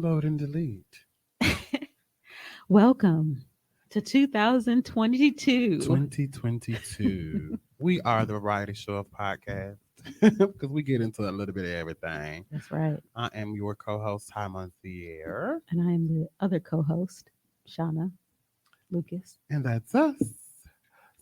Download and delete. Welcome to 2022. 2022. We are the variety show of podcast because we get into a little bit of everything. That's right. I am your co-host, Ty Monsier, And I am the other co host, Shana Lucas. and that's us.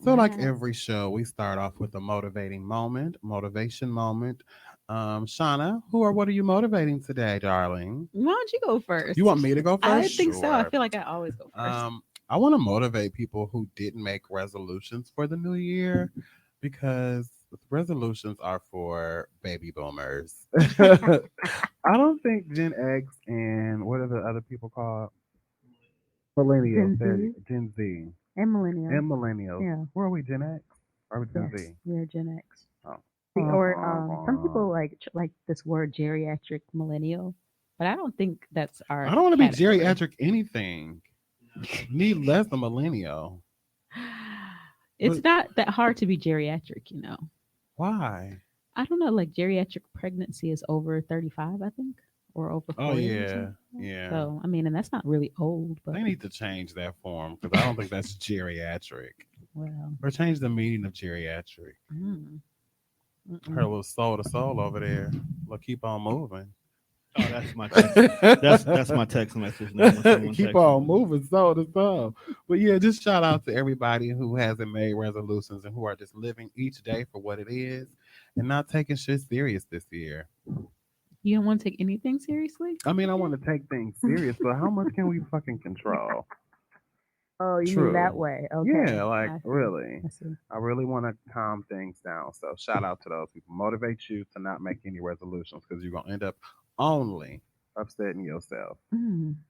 So, like Wow. every show, we start off with a motivation moment. Shauna, who or what are you motivating today, darling? Why don't you go You first? want me to go I first? think so. I Sure. feel like I always go first. I want to motivate people who didn't make resolutions for the new year because resolutions are for baby boomers. I don't think Gen X and what are the other people called? Millennials. Gen There, Z Gen Z and millennials. and millennials. Yeah. Where are we? Gen X? Or are we Gen Yes. Z? We're Gen X. Oh. Or some people like this word geriatric millennial. But I don't think that's our I don't want to be category. geriatric anything. Need less than millennial. It's But not that hard to be geriatric. why? I don't know, like geriatric pregnancy is over 35, I think, or over Oh 40 or yeah, something. yeah. So, I mean, and that's not really old, but They need to change that form because I don't think that's geriatric. well, Or change the meaning of geriatric. mm, Her mm-mm. little soul to soul over there. Look, keep on moving. Oh, that's my text. That's my text message now. When someone Keep texts on me. moving soul to soul. But yeah, just shout out to everybody who hasn't made resolutions and who are just living each day for what it is and not taking shit serious this year. You don't want to take anything seriously? I mean, I want to take things serious, but how much can we fucking control? Oh, you mean that True. way? Okay. Yeah, like I see. really. I see. I really want to calm things down. So shout out to those people. Motivate you to not make any resolutions because you're gonna end up only upsetting yourself.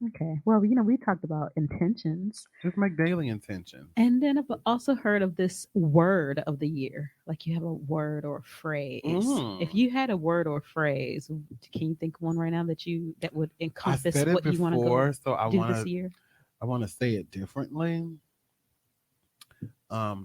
Okay. Well, we talked about intentions. Just make daily intentions. And then I've also heard of this word of the year. Like you have a word or a phrase. If Mm. you had a word or phrase, can you think of one right now that would I encompass said it what you want to go before, so do this year? I wanna say it differently.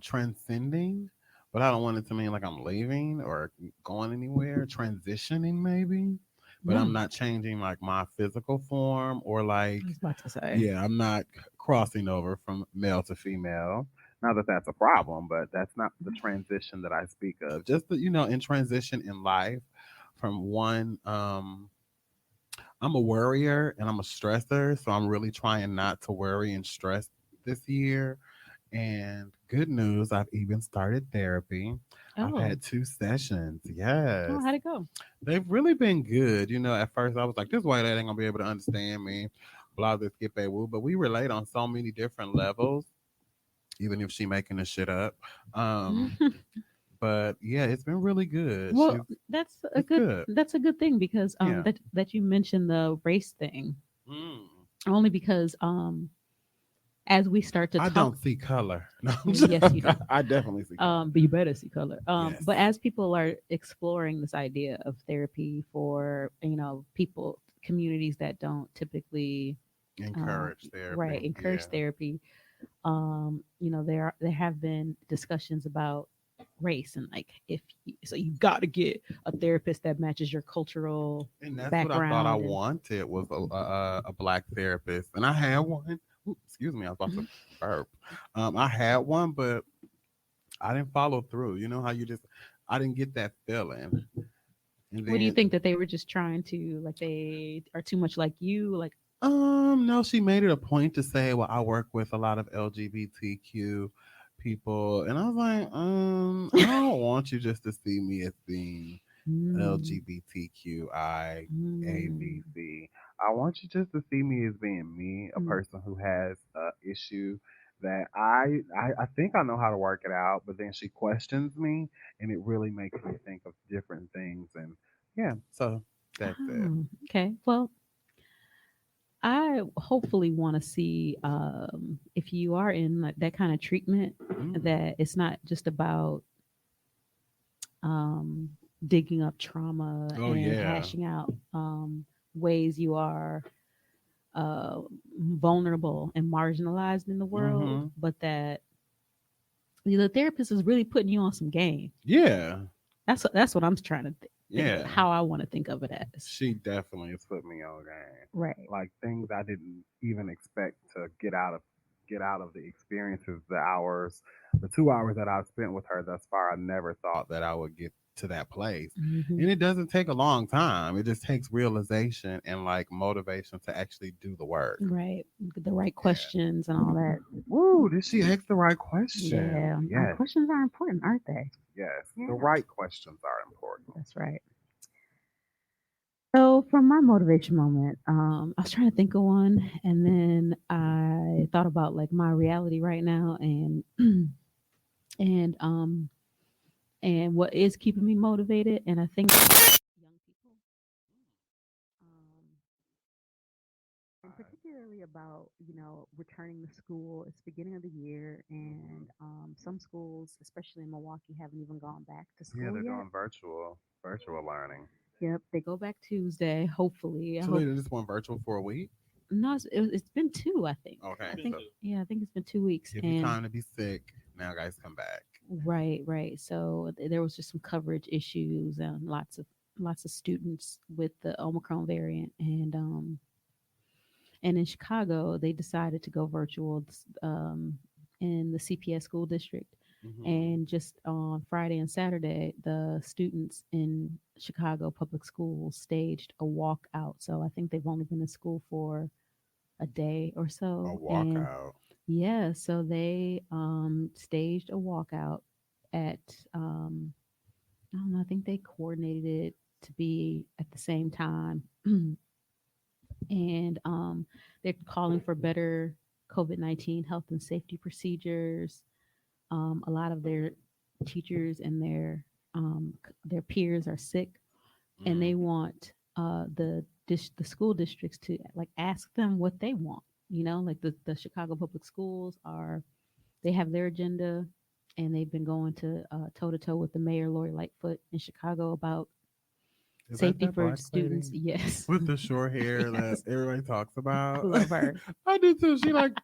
Transcending, but I don't want it to mean like I'm leaving or going anywhere. Transitioning maybe. But I'm Mm, not changing like my physical form or like I was about to say. yeah, I'm not crossing over from male to female. Not that that's a problem, but that's not the transition that I speak of. Just that, in transition in life from one, I'm a worrier and I'm a stressor. So I'm really trying not to worry and stress this year. And good news, I've even started therapy. I've Oh, had 2 sessions. oh, Yes. how'd it go? They've really been good. At first I was like, this white lady ain't gonna be able to understand me, blah, this, skip, a woo. But we relate on so many different levels, even if she making this shit up. Um, but yeah, it's been really good. Well, It's good. that's a good thing because Yeah. that you mentioned the race thing. Mm. Only because as we start to I talk, don't see color. No, yes, you do. I definitely see color. But you better see color. Yes. But as people are exploring this idea of therapy for people communities that don't typically Encourage right therapy. encourage Yeah. therapy, there have been discussions about race and like so you got to get a therapist that matches your cultural And that's what I thought I background and wanted was a black therapist, and I had one. Ooh, excuse me, I was about to burp. I had one, but I didn't follow through. You know how I didn't get that feeling. And what do you then, think that they were just trying to like they are too much like you like no, she made it a point to say, "Well, I work with a lot of LGBTQ people," and I was like, I don't want you just to see me as being mm, LGBTQI mm, ABC. I want you just to see me as being me, a mm. person who has a issue that I think I know how to work it out, but then she questions me, and it really makes me think of different things. And yeah, so that's it. Oh, okay. Well, I hopefully want to see if you are in like, that kind of treatment, Mm. that it's not just about um, digging up trauma Oh and yeah. hashing out ways you are uh, vulnerable and marginalized in the world, Mm-hmm. but that the therapist is really putting you on some game. Yeah. That's what I'm trying to Yeah. how I want to think of it as. She definitely has put me on game. Right. Like things I didn't even expect to get out of the experiences, the hours, the 2 hours that I've spent with her thus far. I never thought that I would get to that place. Hmm. And it doesn't take a long time. It just takes realization and like motivation to actually do the work. Right. The right Yeah. questions and all that. Woo, did she ask the right question? Yeah. Yes. Questions are important, aren't they? Yes. The Yeah. right questions are important. That's right. So for my motivation moment, I was trying to think of one, and then I thought about like my reality right now, and and what is keeping me motivated, and I think young people. Um, and particularly about, returning to school. It's beginning of the year, Hmm. and some schools, especially in Milwaukee, haven't even gone back to Yeah, school they're yet. doing virtual learning. Yep. they go back Tuesday, hopefully. I So hope. they just went virtual for a week. No, it's been two. I think. Okay, I Been think. so to. Yeah, I think it's been 2 weeks, give you and time to be sick. Now, guys, come back. right, right. So there was just some coverage issues and lots of students with the Omicron variant, and in Chicago they decided to go virtual in the CPS school district. Hmm. And just on Friday and Saturday, the students in Chicago public schools staged a walkout. So I think they've only been in school for a day or A so, and walkout. yeah, so they staged a walkout at I don't know, I think they coordinated it to be at the same time. And they're calling for better COVID-19 health and safety procedures. A lot of their teachers and their peers are sick, and Mm. they want the school districts to like ask them what they want. Like the Chicago public schools are they have their agenda, and they've been going to toe to toe with the mayor Lori Lightfoot in Chicago about Is safety that for black students. lady Yes, with the short hair that yes, everybody talks I about? love her. I do too. She like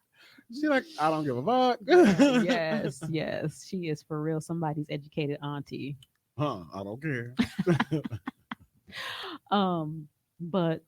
I don't give a fuck. Yeah, yes, yes, she is for real somebody's educated auntie. Huh? I don't care. But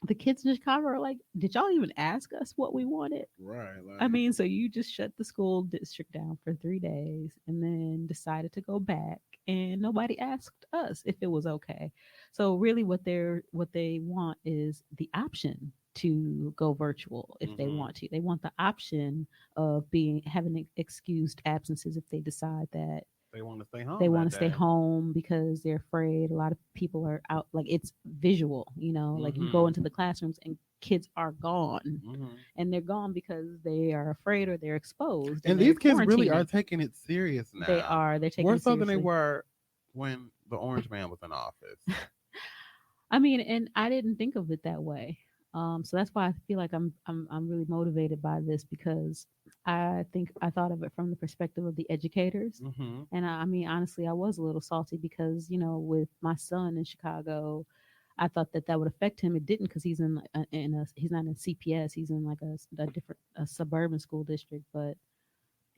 the kids in Chicago are like, did y'all even ask us what we wanted? Right. I Like mean, so you just shut the school district down for 3 days and then decided to go back, and nobody asked us if it was okay. So really, what they want is the option to go virtual if they hmm want to. They want the option of being having excused absences if they decide that they want to stay they home want that to stay day. home because they're afraid. A lot of people are out, like it's visual, like you go Hmm. into the classrooms and kids are gone, Hmm. and they're gone because they are afraid or they're exposed and And they're these kids really are quarantining. taking it serious They now, are. They're taking more it so than they seriously. were when the Orange Man was in office. I mean, and I didn't think of it that way. So that's why I feel like I'm really motivated by this, because I think I thought of it from the perspective of the educators. Hmm. And I mean, honestly, I was a little salty because, with my son in Chicago, I thought that that would affect him. It didn't, because he's he's not in CPS. He's in like a different a suburban school district. But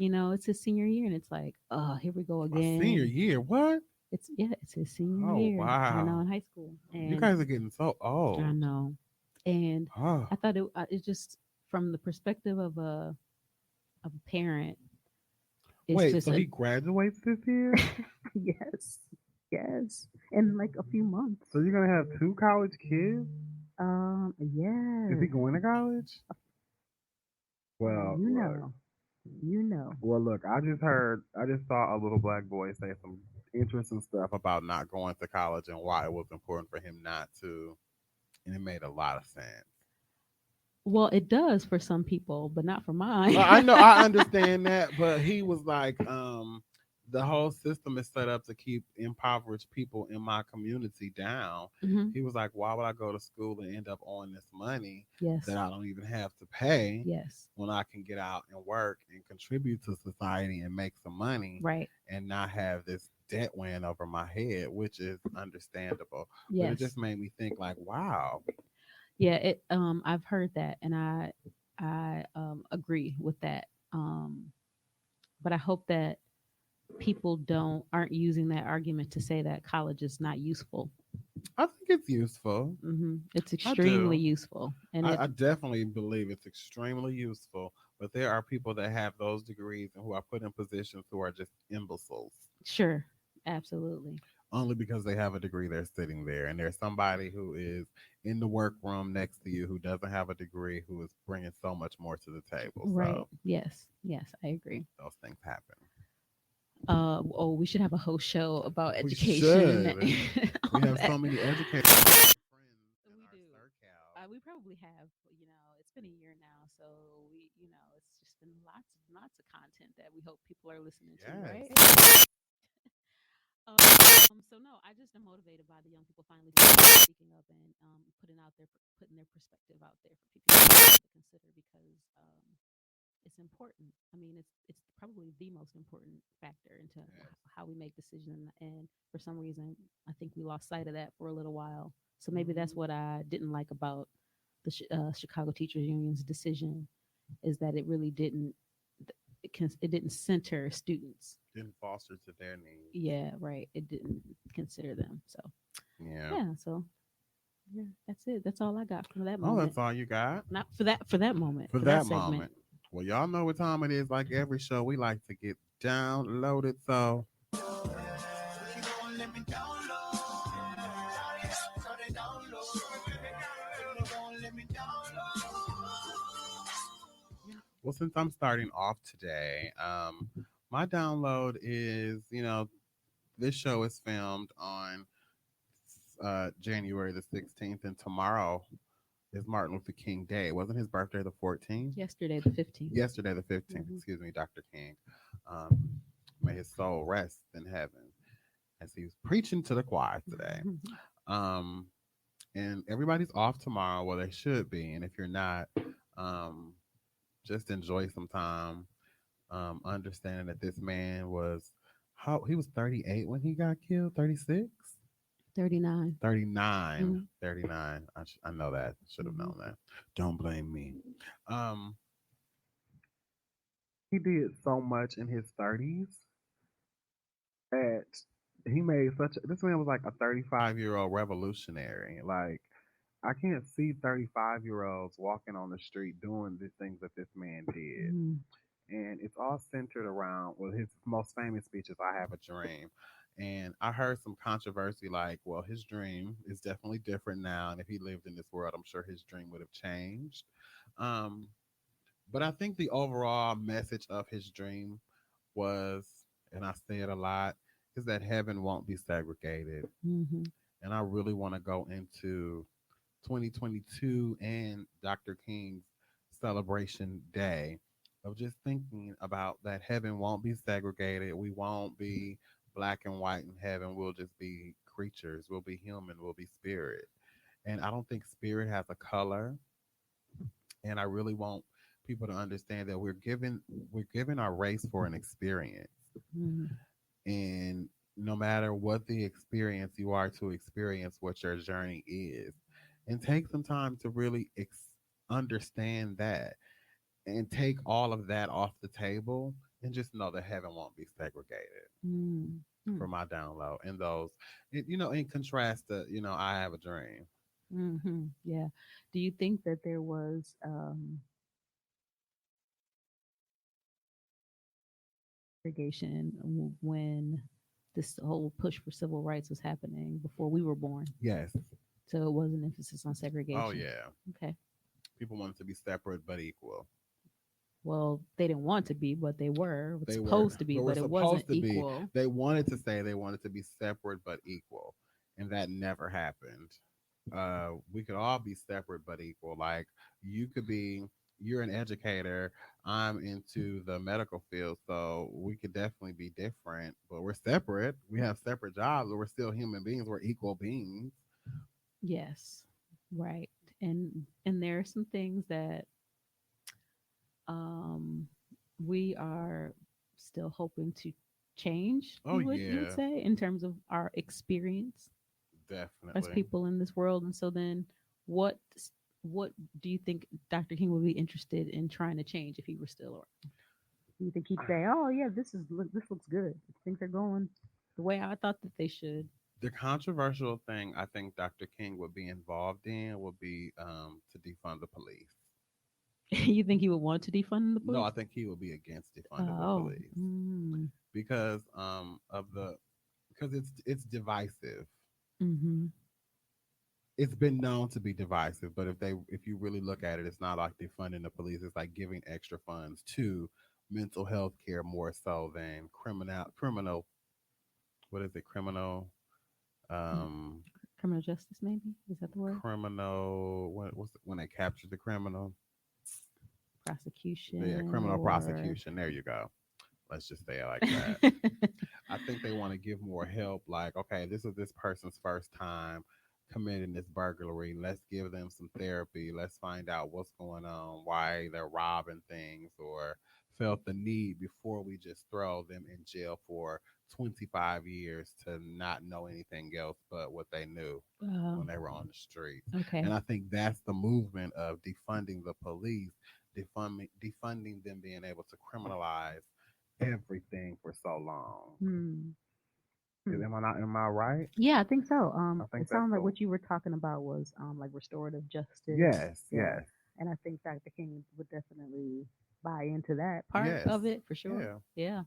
it's his senior year, and it's like, oh, here we go A senior again. year? What? It's his senior Oh year. I know, wow! in high school, You and guys are getting so I old. know, and Oh, I thought it's just from the perspective of a parent. It's wait. just So a he graduates this year? Yes. Yes. In like a few months. So you're gonna have two college kids? Is he Yes. going to college? Well, You look. know. You know. Well, look. I just saw a little black boy say some interesting stuff about not going to college and why it was important for him not to, and it made a lot of sense. well, it does for some people, but not for mine. I know, I understand that, but he was like, the whole system is set up to keep impoverished people in my community down. Hmm. He was like, why would I go to school and end up owing this money Yes, that I don't even have to pay yes, when I can get out and work and contribute to society and make some money right, and not have this debt weighing over my head, which is understandable. But it yes, just made me think like, wow. yeah. I've heard that, and I agree with that. But I hope that people don't aren't using that argument to say that college is not useful. I think it's useful. It's I extremely do. useful, and I definitely believe it's extremely useful. But there are people that have those degrees and who are put in positions who are just imbeciles sure, absolutely, only because they have a degree. They're sitting there, and there's somebody who is in the workroom next to you who doesn't have a degree who is bringing so much more to the table. right. So Yes, yes, I agree. those things happen. Oh, we should have a whole show about We education should. and We all have that. so many educators friends in We our do. circle. We probably have, it's been a year now, so it's just been lots of content that we hope people are listening to, Yes. right? So no, I just am motivated by the young people finally speaking up and putting their perspective out there for people to consider because it's important. I mean, it's probably the most important factor into Yes. how we make decisions. And for some reason, I think we lost sight of that for a little while. So maybe that's Hmm. what I didn't like about the Chicago Teachers Union's decision is that it really didn't it didn't center students. Didn't foster to their needs. Yeah, right. It didn't consider them. So Yeah. yeah, so yeah, that's it. That's all I got for that Oh, moment. that's all you got Not for that moment, for for that that segment. moment. Well, y'all know what time it is. Like every show, we like to get downloaded. So well, since I'm starting off today, my download is, this show is filmed on January the 16th, and tomorrow is Martin Luther King Day. Wasn't his birthday the 14th? Yesterday, the 15th. Yesterday the 15th, Hmm. excuse me, Dr. King. Um, may his soul rest in heaven as he was preaching to the choir today. Um, and everybody's off tomorrow. Well, they should be. And if you're not, um, just enjoy some time, understanding that this man was how he was 38 when he got killed. 36, 39. 39, Hmm. 39. I know that. Should have Hmm. known that. Don't blame me. Um, he did so much in his 30s that he made this man was like a 35-year-old revolutionary. Like, I can't see 35-year-olds walking on the street doing the things that this man did. Hmm. And it's all centered around, well, his most famous speech is I Have a Dream. And I heard some controversy like, well, his dream is definitely different now. And if he lived in this world, I'm sure his dream would have changed. Um, but I think the overall message of his dream was, and I say it a lot, is that heaven won't be segregated. Hmm. And I really want to go into 2022 and Dr. King's celebration day of just thinking about that heaven won't be segregated. We won't be black and white in heaven. We'll just be creatures. We'll be human. We'll be spirit. And I don't think spirit has a color. And I really want people to understand that we're given our race for an experience. Hmm. And no matter what the experience you are to experience what your journey is, and take some time to really understand that and take all of that off the table and just know that heaven won't be segregated Hmm. for my download and those in contrast to I Have a Dream. Hmm. Yeah. Do you think that there was segregation when this whole push for civil rights was happening before we were born? Yes. So it was an emphasis on Oh segregation. yeah. Okay. People wanted to be separate but equal. Well, they didn't want to be, but they were. It was They were, supposed to be, but we're but it wasn't supposed to be. equal. They wanted to say they wanted to be separate but equal, and that never happened. We could all be separate but equal. Like, you could be, you're an educator, I'm into the medical field, so we could definitely be different, but we're separate. We have separate jobs, but we're still human beings. We're equal beings. Yes. Right. And there are some things that um we are still hoping to change, Oh you would yeah, say, in terms of our experience as definitely. people in this world. And so then what what do you think Dr. King would be interested in trying to change if he were still around? You think he'd say, "Oh yeah, this looks good. Things are going." The way I thought that they should. The controversial thing I think Dr. King would be involved in would be to defund the police. You think he would want to defund the No, police? I think he would be against defunding the Oh. police Mm. because of the because it's divisive. Mm-hmm. It's been known to be divisive, but if you really look at it, it's not like defunding the police. It's like giving extra funds to mental health care more so than criminal. What is it? Um, Criminal justice, maybe? Is that the word? criminal. What's when they capture the criminal? Yeah, Prosecution criminal or. prosecution. There you go. Let's just say it like that. I think they want to give more help. Like, okay, this is this person's first time committing this burglary. Let's give them some therapy. Let's find out what's going on, why they're robbing things, or felt the need before we just throw them in jail for 25 years to not know anything else but what they knew Oh, when they were on the streets. okay. And I think that's the movement of defunding the police, defunding them being able to criminalize everything for so long. Hmm. Hmm. Am I not? Am I right? Yeah, I think so. I think It that's sounded like the what you were talking about was like restorative justice. yes, Yeah, yes, and I think Dr. King would definitely buy into that. Part yes, of it for sure. yeah.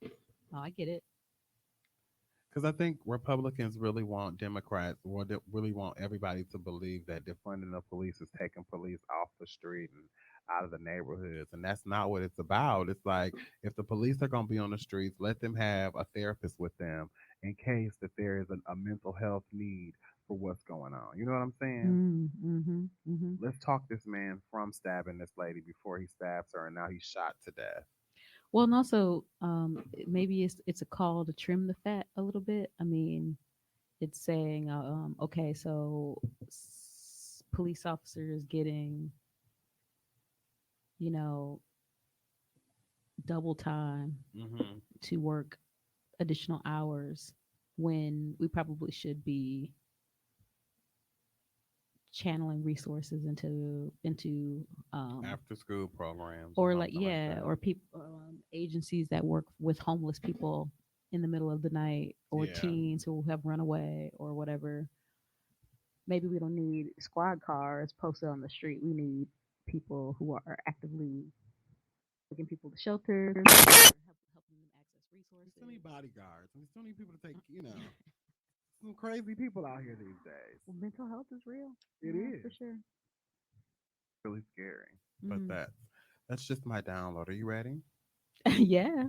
Yeah. Oh, I get it. Because I think Republicans really want Democrats, or really want everybody to believe that defunding the police is taking police off the street and out of the neighborhoods, and that's not what it's about. It's like if the police are going to be on the streets, let them have a therapist with them in case that there is a mental health need for what's going on. You know what I'm saying? Mm, mm-hmm, mm-hmm. Let's talk this man from stabbing this lady before he stabs her, and now he's shot to death. Well, and also, maybe it's a call to trim the fat a little bit. I mean, it's saying, okay, so police officers getting, you know, double time Hmm. to work additional hours when we probably should be channeling resources into After school programs or or like something like yeah, that. or people agencies that work with homeless people in the middle of the night, or Yeah. teens who have run away or whatever. Maybe we don't need squad cars posted on the street. We need people who are actively taking people to shelters, or Helping them access We still need resources. bodyguards. We still need people to take, some crazy people out here these days. well, mental health is real. It Yeah, is for sure. really scary. But Mm. that's just my download. Are you ready? Yeah.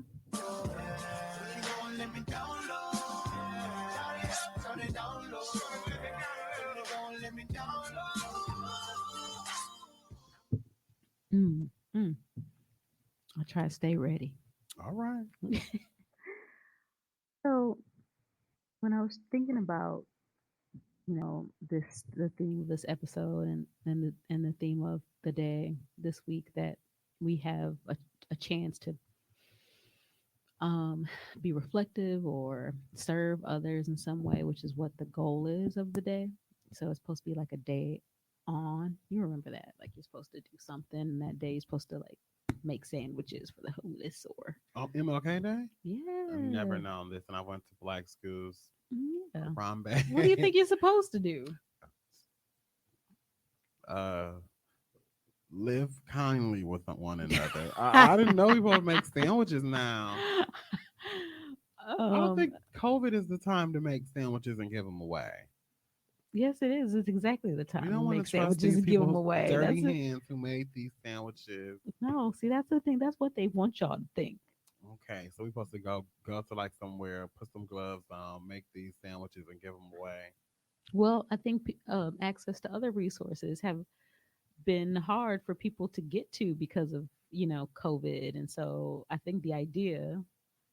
Mm. Mm. I'll try to stay ready. All right. So when I was thinking about, The theme of this episode, and the theme of the day this week, that we have a chance to um, be reflective or serve others in some way, which is what the goal is of the day. So it's supposed to be like a day on. You remember that? Like you're supposed to do something, and that day you're supposed to like make sandwiches for the homeless, or MLK Day? I've never yeah, known this, and I went to black schools. yeah. Harambe. What do you think you're supposed to do? uh, live kindly with one another. I didn't know people would make sandwiches now. I don't um, think COVID is the time to make sandwiches and give them away. yes, it is. It's exactly the We time to don't want make to trust sandwiches these and give them people's away. dirty That's it. hands who made these sandwiches. No, see, that's the thing. That's what they want y'all to think. Okay, so we're supposed to go to like somewhere, put some gloves on, make these sandwiches and give them away. Well, I think access to other resources have been hard for people to get to because of COVID, and so I think the idea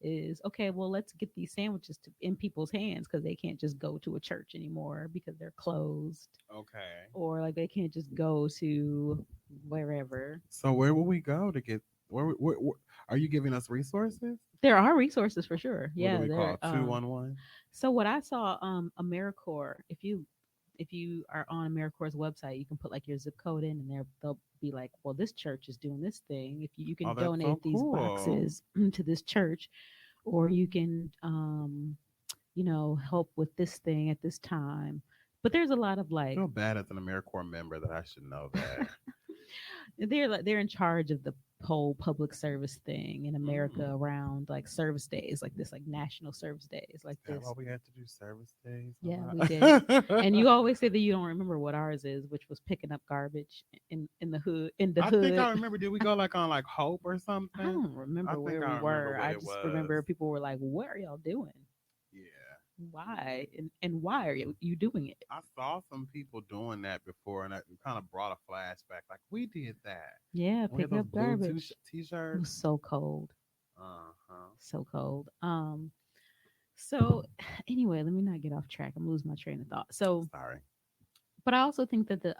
is, okay, well, let's get these sandwiches in people's hands, because they can't just go to a church anymore because they're closed, Okay. or like they can't just go to wherever. So where will we go to get? Where are you giving us resources? There are resources for sure. What do Yeah, we there. call 211? So what I saw, AmeriCorps, if you if you are on AmeriCorps website, you can put like your zip code in, and they'll be like, well, this church is doing this thing. If you Oh, can that's so donate these cool. boxes to this church, or you can help with this thing at this time. But there's a lot of I like feel bad as an AmeriCorps member that I should know that. they're in charge of the whole public service thing in America Mm. around like service days like this, like national service days like That why this. we had to do service days Yeah, we a did. And lot. you always say that you don't remember what ours is, which was picking up garbage in the hood, in the I think I hood. remember. Did we go like on like Hope or I something? don't I remember think where we I remember were. what I it just was. remember people were like, "What are y'all doing? Yeah. Why? And why are you doing it?" I saw some people doing that before, and it kind of brought a flashback. Like we did that. Yeah, We had picking those up blue garbage. It was t-shirts. so cold, Uh huh. so cold. So anyway, let me not get off track. I'm losing my train of thought. So, Sorry. but I also think that the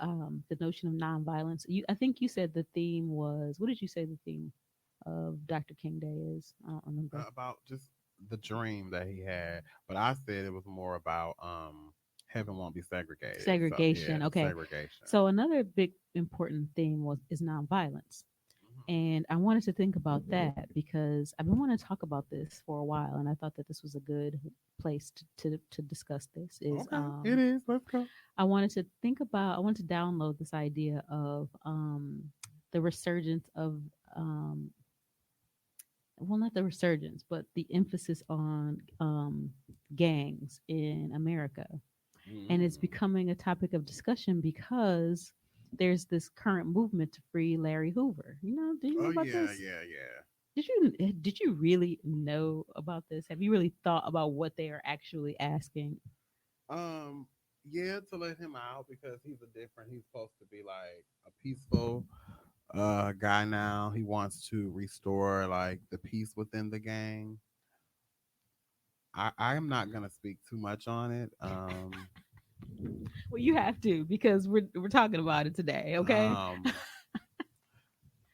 notion of nonviolence. I think you said the theme was, what did you say the theme of Dr. King Day is? I don't remember. About just the dream that he had, but I said it was more about heaven won't be segregated. So yeah, Segregation. Okay. segregation. So another big important theme was is nonviolence. And I wanted to think about that because I've been wanting to talk about this for a while, and I thought that this was a good place to discuss this. Is Okay, it is. Let's go. I wanted to download this idea of the resurgence of um, well, not the resurgence, but the emphasis on gangs in America. And it's Mm. becoming a topic of discussion because there's this current movement to free Larry Hoover. Do you know Oh about yeah, this? yeah, yeah. Did you really know about this? Have you really thought about what they are actually asking? Um, yeah, to let him out because he's a different. He's supposed to be like a peaceful guy now. He wants to restore like the peace within the gang. I'm not gonna speak too much on it. Well, you have to because we're talking about it today, okay? Um,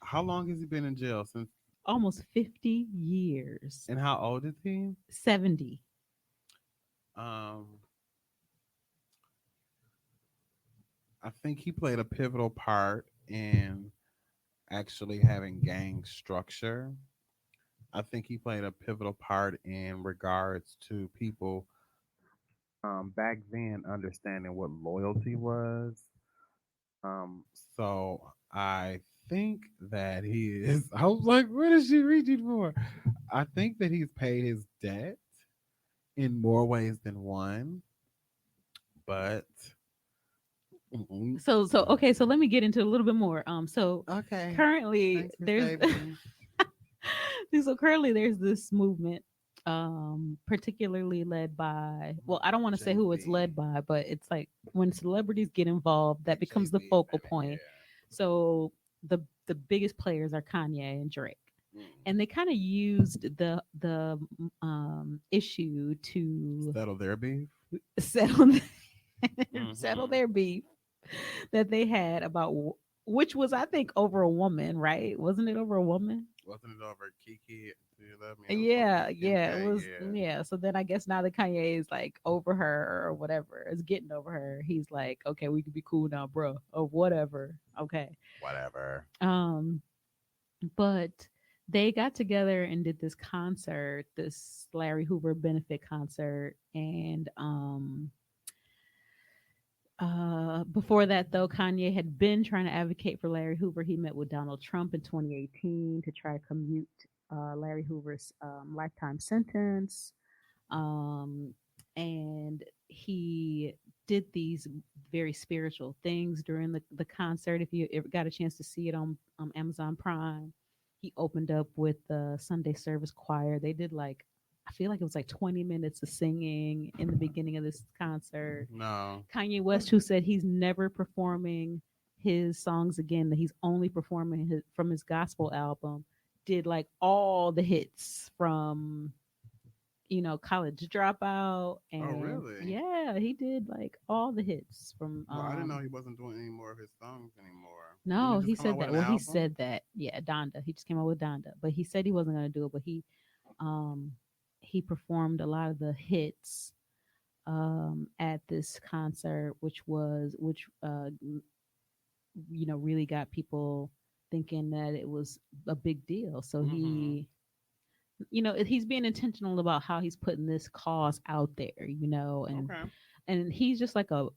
how long has he been in jail since? Almost 50 years. And how old is he? 70. Um, I think he played a pivotal part in actually having gang structure. I think he played a pivotal part in regards to people back then understanding what loyalty was. So I think that he is. I was like, what is she reaching for? I think that he's paid his debt in more ways than one, but mm, So okay, so let me get into a little bit more. So okay. currently Thanks for there's saving me. so currently there's this movement particularly led by, well, I don't want to say Jay who it's Z led by, but it's like when celebrities get involved that and Jay becomes the Z is focal in it. point. Yeah. So the biggest players are Kanye and Drake. Mm. And they kind of used the issue to Settle their beef. settle settle Mm-hmm. their beef that they had about which was, I think, over a woman, right? Wasn't it over a woman? Wasn't it over Kiki? Do you love me? It was over Yeah, Kiki and yeah, it K. was. Yeah. Yeah, so then I guess now that Kanye is like over her or whatever, is getting over her, he's like, okay, we can be cool now, bro, or whatever. Okay. Whatever. Um, but they got together and did this concert, this Larry Hoover benefit concert, and before that, though, Kanye had been trying to advocate for Larry Hoover. He met with Donald Trump in 2018 to try to commute Larry Hoover's lifetime sentence. Um, and he did these very spiritual things during the concert. If you ever got a chance to see it on Amazon Prime, he opened up with the Sunday service choir. They did like, I feel like it was like 20 minutes of singing in the beginning of this concert. No. Kanye West, who said he's never performing his songs again, that he's only performing from his gospel album, did like all the hits from College Dropout, Oh, and really? yeah, he did like all the hits from Well, I didn't know he wasn't doing any more of his songs anymore. Didn't no, he he just come out said with that. an Well, he album? said that, yeah, Donda. He just came out with Donda, but he said he wasn't going to do it, but um he performed a lot of the hits at this concert, which really got people thinking that it was a big deal. So Mm-hmm. he's being intentional about how he's putting this cause out there, Okay. and he's just like a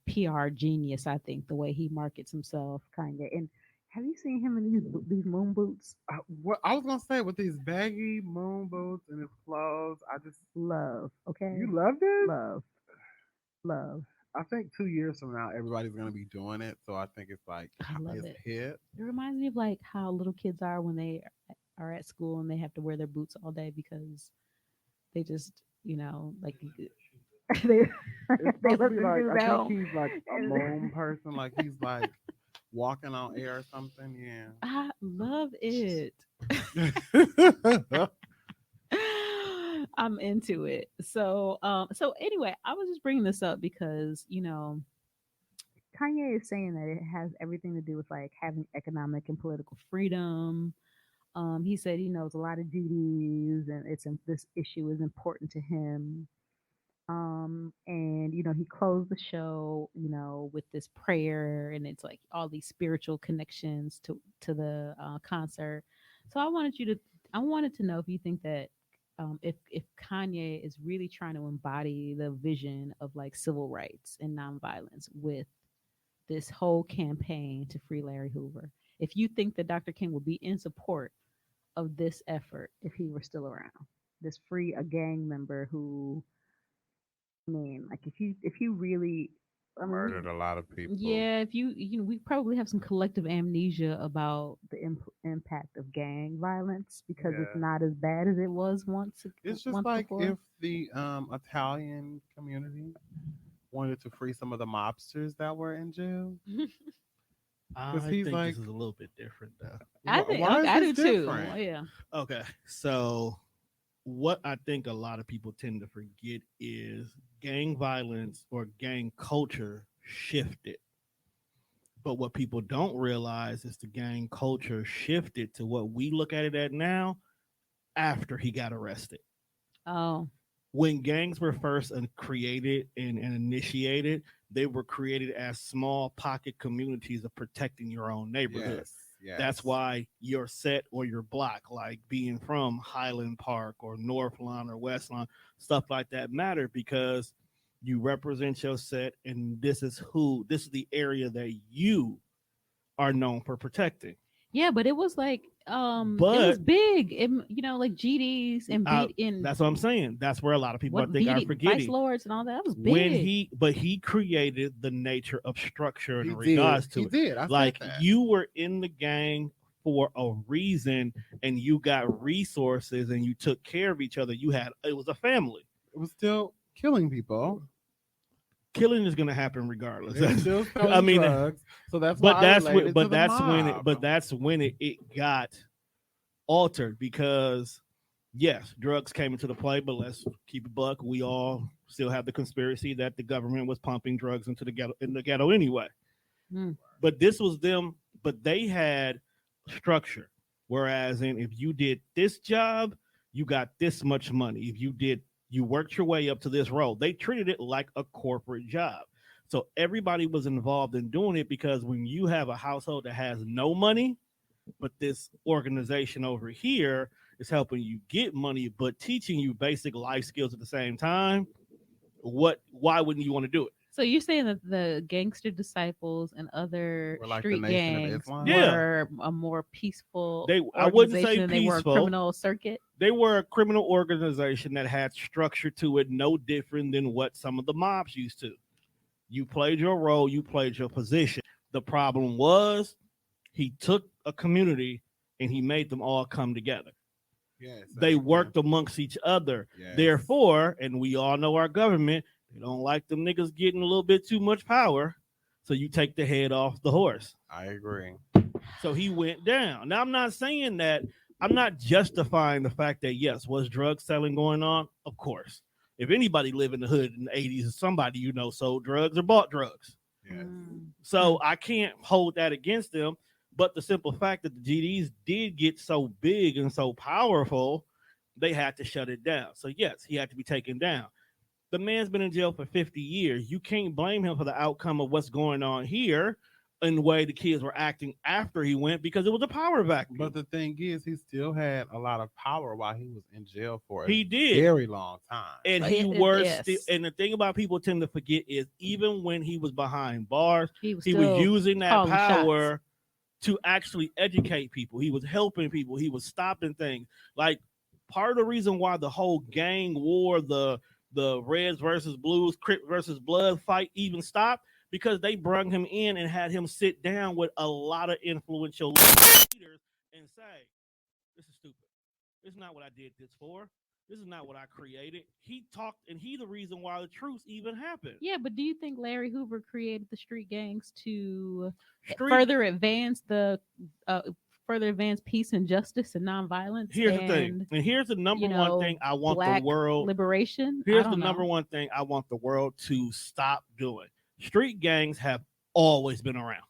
PR genius, I think, the way he markets himself. Kanye. And have you seen him in these moon boots? What I was gonna say with these baggy moon boots and his clothes, I just Love, okay? you love this. Love, love. I think 2 years from now, everybody's gonna be doing it. So I think it's like I love his it. hit. It reminds me of like how little kids are when they are at school and they have to wear their boots all day because they just, like they It's they supposed to left be the like shoes I at think home. he's like a And moon person, like he's like walking on air or something. I love it. Yeah. I'm into it. So anyway, I was just bringing this up because, Kanye is saying that it has everything to do with like having economic and political freedom. He said he knows a lot of duties and this issue is important to him. And he closed the show, with this prayer, and it's like all these spiritual connections to the concert. So I wanted to know if you think that if Kanye is really trying to embody the vision of like civil rights and nonviolence with this whole campaign to free Larry Hoover, if you think that Dr. King will be in support of this effort if he were still around. This free a gang member who, I mean, like if you really, I mean, Murdered a lot of people. Yeah, if we probably have some collective amnesia about. the impact of gang violence because it's Yeah. not as bad as it was It's just once like before. if the Italian community wanted to free some of the mobsters that were in jail. Because I he's think this like, is a little bit different though. I think why okay, is I this do too. different? Yeah. Okay, so what I think a lot of people tend to forget is gang violence or gang culture shifted. But what people don't realize is the gang culture shifted to what we look at it at now after he got arrested. Oh. When gangs were first created and initiated, they were created as small pocket communities of protecting your own neighborhood. Yes, That's yes. why your set or your block, like being from Highland Park or North Lawn or West Lawn, stuff like that matter because you represent your set and this is the area that you are known for protecting. Yeah, but it was like it was But big. Like GDs and beat in that's what I'm saying. That's where a lot of people I what think are beat Vice forgetting Lords and all that. That was when big. he created the nature of structure in He did. regards He to it. did. I said Like that. you were in the gang for a reason and you got resources and you took care of each other. It was a family. It was still killing people. Killing is going to happen regardless. They're still I selling mean, drugs. So that's why I related to the mob. that's when it got altered because yes, drugs came into the play, but let's keep it buck. We all still have the conspiracy that the government was pumping drugs into the ghetto anyway. Mm. But this was them, but they had structure. Whereas if you did this job, you got this much money. If you worked your way up to this role. They treated it like a corporate job. So everybody was involved in doing it because when you have a household that has no money, but this organization over here is helping you get money, but teaching you basic life skills at the same time, why wouldn't you want to do it? So you're saying that the gangster disciples and other We're like the street Nation of gangs Islam. Yeah. were a more peaceful I wouldn't say organization than they were a peaceful. criminal circuit? They were a criminal organization that had structure to it, no different than what some of the mobs used to. You played your role, you played your position. The problem was he took a community and he made them all come together. Yes. They worked amongst each other. Yes. Therefore, and we all know our government, they don't like them niggas getting a little bit too much power. So you take the head off the horse. I agree. So he went down. Now, I'm not saying that, I'm not justifying the fact that, yes, was drug selling going on? Of course. If anybody lived in the hood in the 80s, somebody sold drugs or bought drugs. Yes. So I can't hold that against them. But the simple fact that the GDs did get so big and so powerful, they had to shut it down. So, yes, he had to be taken down. The man's been in jail for 50 years. You can't blame him for the outcome of what's going on here in the way the kids were acting after he went because it was a power But vacuum. the thing is, he still had a lot of power while he was in jail for a He did. very long time. And But he was still, yes, and the thing about people tend to forget is even when he was behind bars, he was he was still using that calling shots. power to actually educate people. He was helping people. He was stopping things. Like part of the reason why the whole gang war, the Reds versus Blues, Crip versus Blood fight even stopped because they brung him in and had him sit down with a lot of influential leaders and say, "This is stupid. This is not what I did this for. This is not what I created." He talked, and he the reason why the truce even happened. Yeah, but do you think Larry Hoover created the street gangs to Street. further advance the uh, further advance peace and justice and nonviolence Here's the thing, and and here's the number one thing I want the black world. liberation? I Here's the don't number know. one thing I want the world to stop doing. Street gangs have always been around.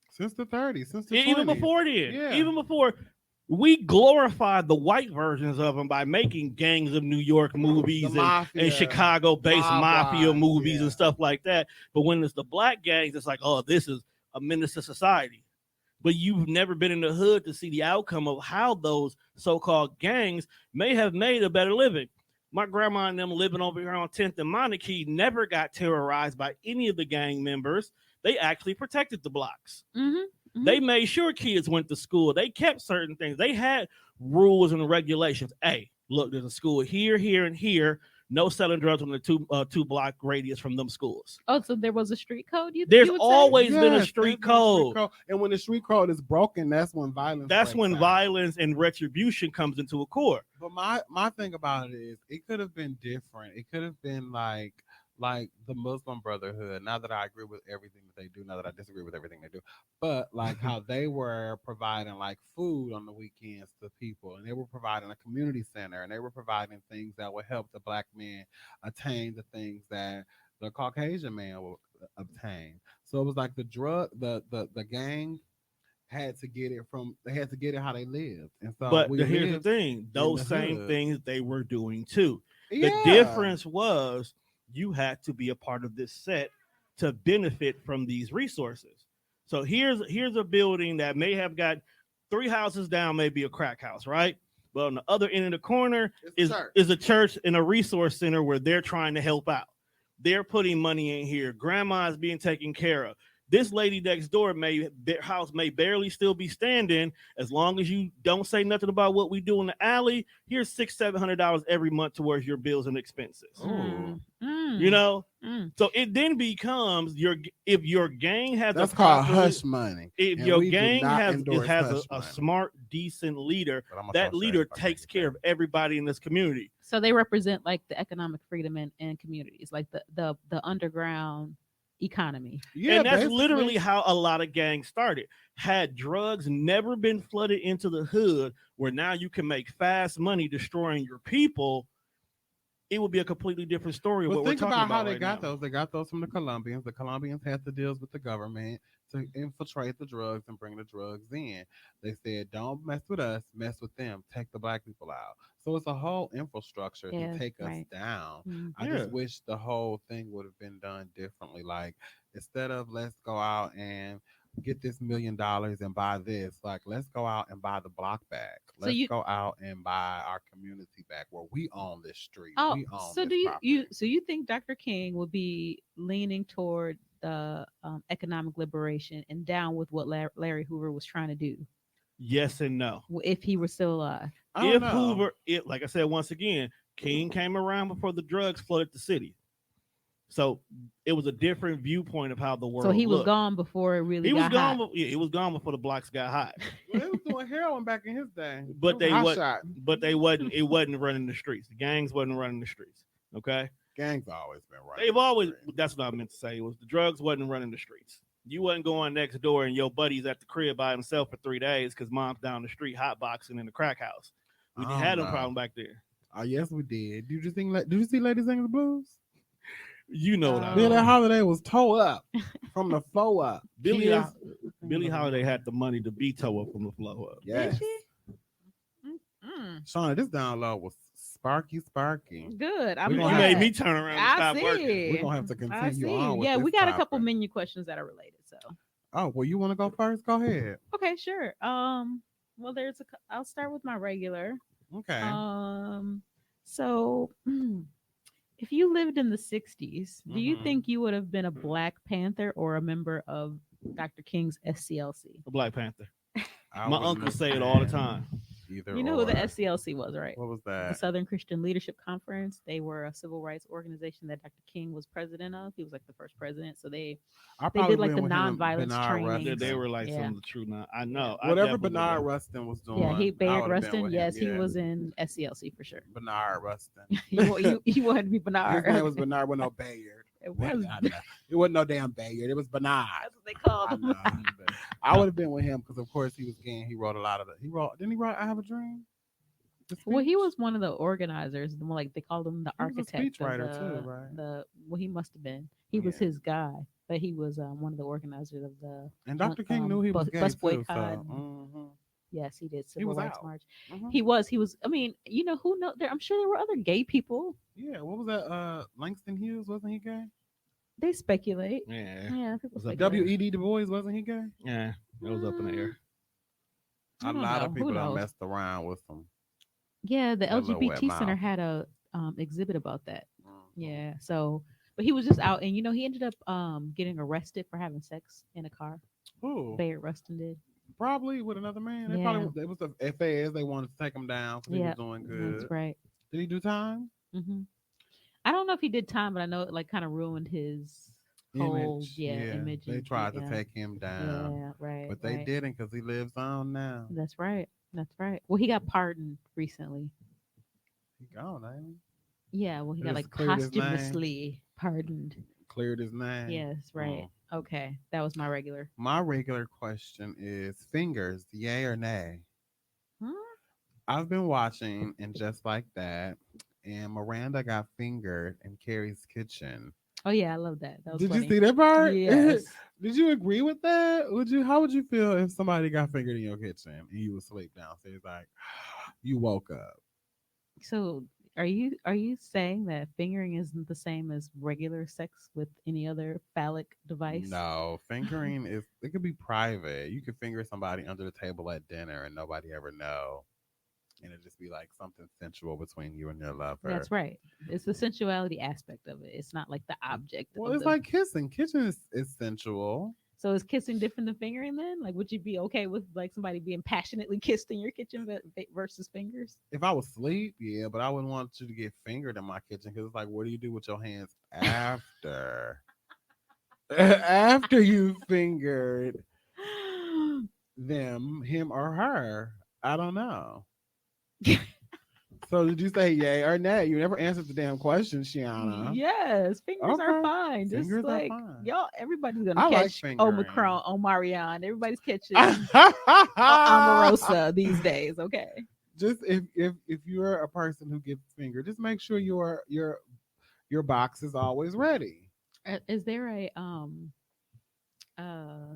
Since the 30s, since the Even 20s. before then. Yeah. Even before we glorified the white versions of them by making Gangs of New York movies The mafia, and Chicago-based mob mafia wives, movies yeah. and stuff like that. But when it's the black gangs, it's like, oh, this is a menace to society. But you've never been in the hood to see the outcome of how those so-called gangs may have made a better living. My grandma and them living over here on 10th and Monarchy never got terrorized by any of the gang members. They actually protected the blocks. Mm-hmm. They made sure kids went to school. They kept certain things. They had rules and regulations. Hey, look, there's a school here, here, and here. No selling drugs within the two block radius from them schools. Oh, so there was a street code. There's You would always say? been a Yes, street there's been a code. And when the street code is broken, that's when violence. That's breaks when out. violence and retribution comes into a core. But my thing about it is, it could have been different. It could have been like the Muslim Brotherhood. Not that I agree with everything that they do. Not that I disagree with everything they do. But like how they were providing like food on the weekends to people, and they were providing a community center, and they were providing things that would help the black men attain the things that the Caucasian man will obtain. So it was like the drug, the gang had to get it from. They had to get it how they lived, and so But we here's the lived thing: in those the same hood. things they were doing too. The Yeah. difference was you had to be a part of this set to benefit from these resources. So here's a building that may have got three houses down, maybe a crack house, right? But on the other end of the corner It's church. is a church and a resource center where they're trying to help out. They're putting money in here. Grandma is being taken care of. This lady next door their house may barely still be standing as long as you don't say nothing about what we do in the alley. Here's $600-700 every month towards your bills and expenses. Ooh. You know, Mm. so it then becomes if your gang has That's a called properly- hush money. if and your we do gang not has endorse hush a money. smart, decent leader, But I'ma that throw leader shade if I takes can't care say of everybody in this community. So they represent like the economic freedom in communities, like the underground economy. Yeah, And that's basically. literally how a lot of gangs started. Had drugs never been flooded into the hood, where now you can make fast money destroying your people, it would be a completely different story of But what we're think talking about how about they right got now. those. They got those from the Colombians. The Colombians had the deals with the government to infiltrate the drugs and bring the drugs in. They said, "Don't mess with us, mess with them. Take the black people out." So it's a whole infrastructure Yeah, to take us right. down. Mm. I Yeah. just wish the whole thing would have been done differently. Like instead of let's go out and get this $1 million and buy this, like let's go out and buy the block back. So Let's you go out and buy our community back where we own this street. Oh, We own so this do property. so you think Dr. King would be leaning toward the economic liberation and down with what Larry Hoover was trying to do Yes and no. if he were still alive? I don't If know. Hoover, like I said once again, King came around before the drugs flooded the city. So it was a different viewpoint of how the world So he was looked. gone before it really He was got gone. hot. Yeah, he was gone before the blocks got hot. Well, they was doing heroin back in his day. But It they was hot what? shot. But they wasn't. It wasn't running the streets. The gangs wasn't running the streets. Okay. Gangs always been right. They've always. That's what I meant to say. It was the drugs wasn't running the streets. You wasn't going next door and your buddy's at the crib by himself for 3 days because mom's down the street hotboxing in the crack house. We I didn't don't have no know. problem back there. Oh yes, we did. Did you sing? Did you see Lady Singing the Blues? You know what I Oh. Billie mean. Holiday was toe up from the floor up. Billie, Kids- Billie Holiday had the money to be toe up from the flow up. Yes. Mm. Shauna, this download was Sparky, Sparky. Good. We're I'm gonna You have made to, me glad. turn around and I stop working. we're see. gonna have to I continue see. on with Yeah, this we got a couple topic. menu questions that are related. So, Oh, well, you want to go first? Go ahead. okay, sure. Well, I'll start with my regular. Okay. Um, so if you lived in the '60s, do you Hmm. think you would have been a Black Panther or a member of Dr. King's SCLC? A Black Panther. I My wouldn't uncle have say it all the been time. either You know who the or. SCLC was, right? What was The that? Southern Christian Leadership Conference. They were a civil rights organization that Dr. King was president of. He was like the first president. So I they probably did like the went with him and nonviolence Bernard trainings. They Rustin. were like some Yeah. of the true. Now I Yeah. know. I Whatever definitely would Bernard have. Rustin was Yeah, he doing, I Bayard would have been Rustin. with him. Yes, he Yeah, was in SCLC for sure. Bernard Rustin. You wanted to be His Bernard. name was Okay. Bernard, with no Bayard. It What? was, I know. It wasn't no damn Bayard. It was Bernard. that's what they called I him. know. But I would have been with him because, of course, he was gay. He wrote a lot of the. He wrote. Didn't he write "I Have a Dream"? The Well, he speech. was one of the organizers. The more like they called him the He was a architect of speechwriter too, right? the. Well, he must have been. He was Yeah. his guy, but he was one of the organizers of the And Dr. King knew he was gay bus too, boycott. so Yes, he did he civil was rights out. march. Hmm. He was. He was. I mean, you know who know there? I'm sure there were other gay people. Yeah. What was that? Langston Hughes, wasn't he gay? They speculate. Yeah. Yeah, people Was that speculate. W.E.D. Du Bois, wasn't he gay? Yeah. It was up in the air. I A don't lot know. of Who people done knows? messed around with him. Yeah, the That little wet LGBT center mouth. had a exhibit about that. Mhm. Yeah. So, but he was just out, and he ended up getting arrested for having sex in a car. Who? Bayard Rustin did. Probably with another man. They Yeah. probably it was the FAS. They wanted to take him down because he was Yeah, doing that's good. right. Did he do time? hmm I don't know if he did time, but I know it like kind of ruined his whole Image. Yeah. image They and tried to yeah, take him down, yeah, right, but they right. didn't because he lives on now. That's right. That's right. Well, he got pardoned recently. He gone, ain't he? Yeah, well, he They got just like cleared his name. posthumously pardoned. Cleared his name. Yes, right. Mm. Okay, that was my regular. My regular question is fingers, yay or nay? Huh? I've been watching and just like that, and Miranda got fingered in Carrie's kitchen. Oh yeah, I love that. That was Did you funny. see that part? Yes. Did you agree with that? Would you? How would you feel if somebody got fingered in your kitchen and you was asleep downstairs? Like you woke up. So, are you saying that fingering isn't the same as regular sex with any other phallic device? No, fingering is it could be private. You could finger somebody under the table at dinner and nobody ever know, and it just be like something sensual between you and your lover. That's right. It's the sensuality aspect of it. It's not like the object Well, of it's the. like kissing. Kissing is sensual. So is kissing different than fingering then? Like, would you be okay with like somebody being passionately kissed in your kitchen versus fingers? If I was asleep, yeah, but I wouldn't want you to get fingered in my kitchen because it's like, what do you do with your hands after? After you fingered them, him or her? I don't know. So did you say yay or nay? You never answered the damn question, Shiana. Yes, fingers are Okay. fine. Just Fingers are like fine. y'all, everybody's gonna I like catch fingering. Omicron, Omarion. Everybody's catching Omarosa these days. Okay. Just if you're a person who gets fingered, just make sure your box is always ready. Is there a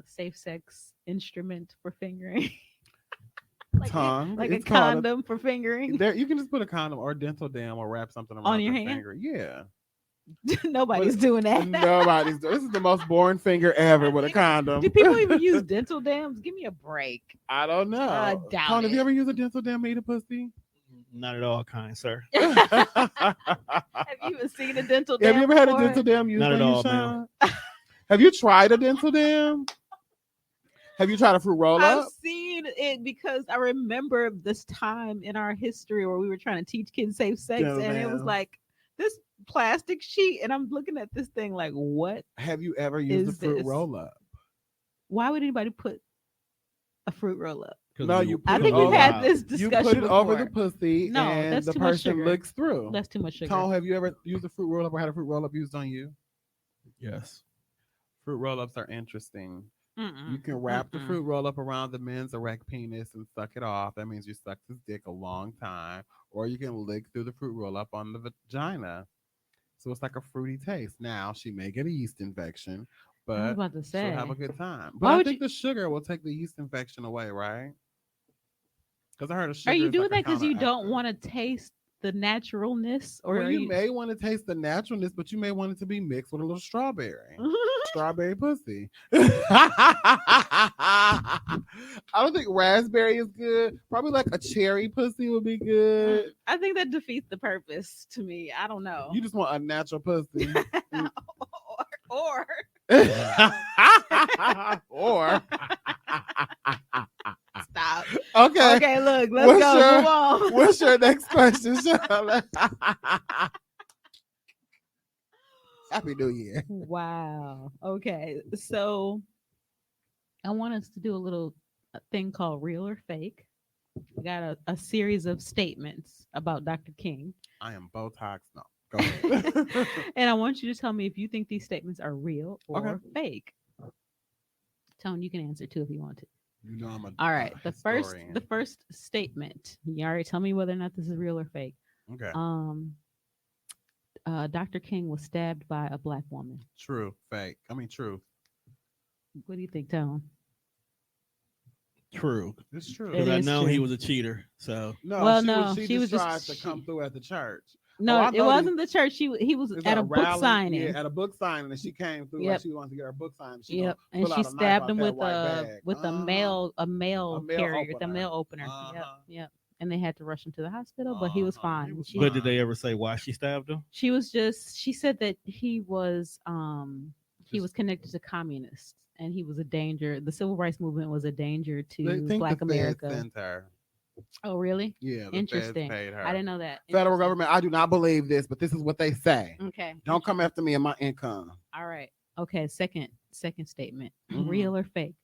safe sex instrument for fingering? like Tongue. like a It's called condom for fingering there. You can just put a condom or dental dam or wrap something around on your your hand? finger. Yeah. Nobody's But doing that. nobody's. This is the most boring finger ever with a condom. Do people even use dental dams? Give me a break. I don't know. I doubt Tony, have it. you ever used a dental dam to eat a pussy? Not at all, kind sir. Have you even seen a dental dam? Have you ever had a before? dental dam used Not on at you, all, ma'am. Sean? Have you tried a dental dam? Have you tried a fruit roll I've up? seen it because I remember this time in our history where we were trying to teach kids safe sex, Dental and it was dams. like this plastic sheet, and I'm looking at this thing like, what? Have you ever used a Is fruit this? roll up? Why would anybody put a fruit roll up? No, you I put think it we've over. had this You discussion put it over the before. pussy, No, and that's the too much person sugar. looks through. That's too much sugar. Tom, have you ever used a fruit roll up or had a fruit roll up used on you? Yes. Fruit roll ups are interesting. Mm-mm. You can wrap the Mm-mm. fruit roll up around the men's erect penis and suck it off. That means you sucked his dick a long time. Or you can lick through the fruit roll up on the vagina. So it's like a fruity taste. Now, she may get a yeast infection, I was but about to she'll say. have a good time. Why But I would think you- the sugar will take the yeast infection away, right? Because I heard a sugar Are you is doing like a that because you don't counteractive. want to taste the naturalness, or Well, are you you? may want to taste the naturalness, but you may want it to be mixed with a little strawberry. Strawberry pussy. I don't think raspberry is good. Probably like a cherry pussy would be good. I think that defeats the purpose to me. I don't know. You just want a natural pussy. Mm. or Or stop. okay. Okay, look, let's What's go. your- Move on. What's your next question, Charlotte? Happy New Year. Wow. Okay, so I want us to do a little thing called real or fake. We got a series of statements about Dr. King. I am Botox. No, go ahead. And I want you to tell me if you think these statements are real or Okay. fake. Tone, you can answer too if you want to. You know I'm a All right. historian. The first statement. You already tell me whether or not this is real or fake. Okay. Dr. King was stabbed by a black woman. True. Fake. I mean, true. What do you think, Tone? True. It's true. It Because I is know true. he was a cheater. So No, Well, she no, was, she, she just was just- tried to come she- through at the church. No, I it know wasn't the church. He was It's at a book rally, signing. Yeah, at a book signing, and she came through Yep. like she wanted to get her book signed. She Yep, gonna and pull she out a knife stabbed out him that with white a bag. with a mail carrier, the opener. mail opener. Yep, Uh-huh. yep. And they had to rush him to the hospital, but he was Uh-huh. fine. He was She, but did they ever say why she stabbed him? she was just she said that he was Just- connected to communists and he was a danger. The civil rights movement was a danger They to think Black the Feds America. sent her. Oh, really? Yeah, the Interesting. Feds paid her. I didn't know that. Federal Interesting. government. I do not believe this, but this is what they say. Okay. Don't come after me and my income. All right. Okay. Second statement. Mhm. Real or fake?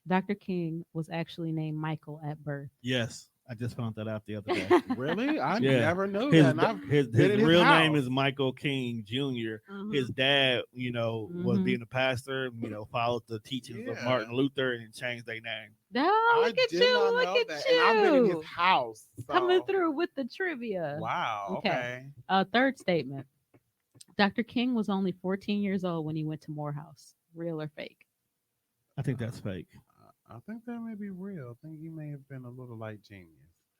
Dr. King was actually named Michael at birth. Yes. I just found that out the other day. Really? I Yeah. never knew His, that. And I've his, been in his real name house. is Michael King Jr. Mhm. His dad, was Mhm. being a pastor, followed the teachings of Yeah. Martin Luther and changed their name. Oh, look I at did you. not Look know at that. you. And I've been in his house. Coming so- through with the trivia. Wow. Okay. Okay. Third statement. Dr. King was only 14 years old when he went to Morehouse. Real or fake? I think that's fake. I think that may be real. I think he may have been a little like genius.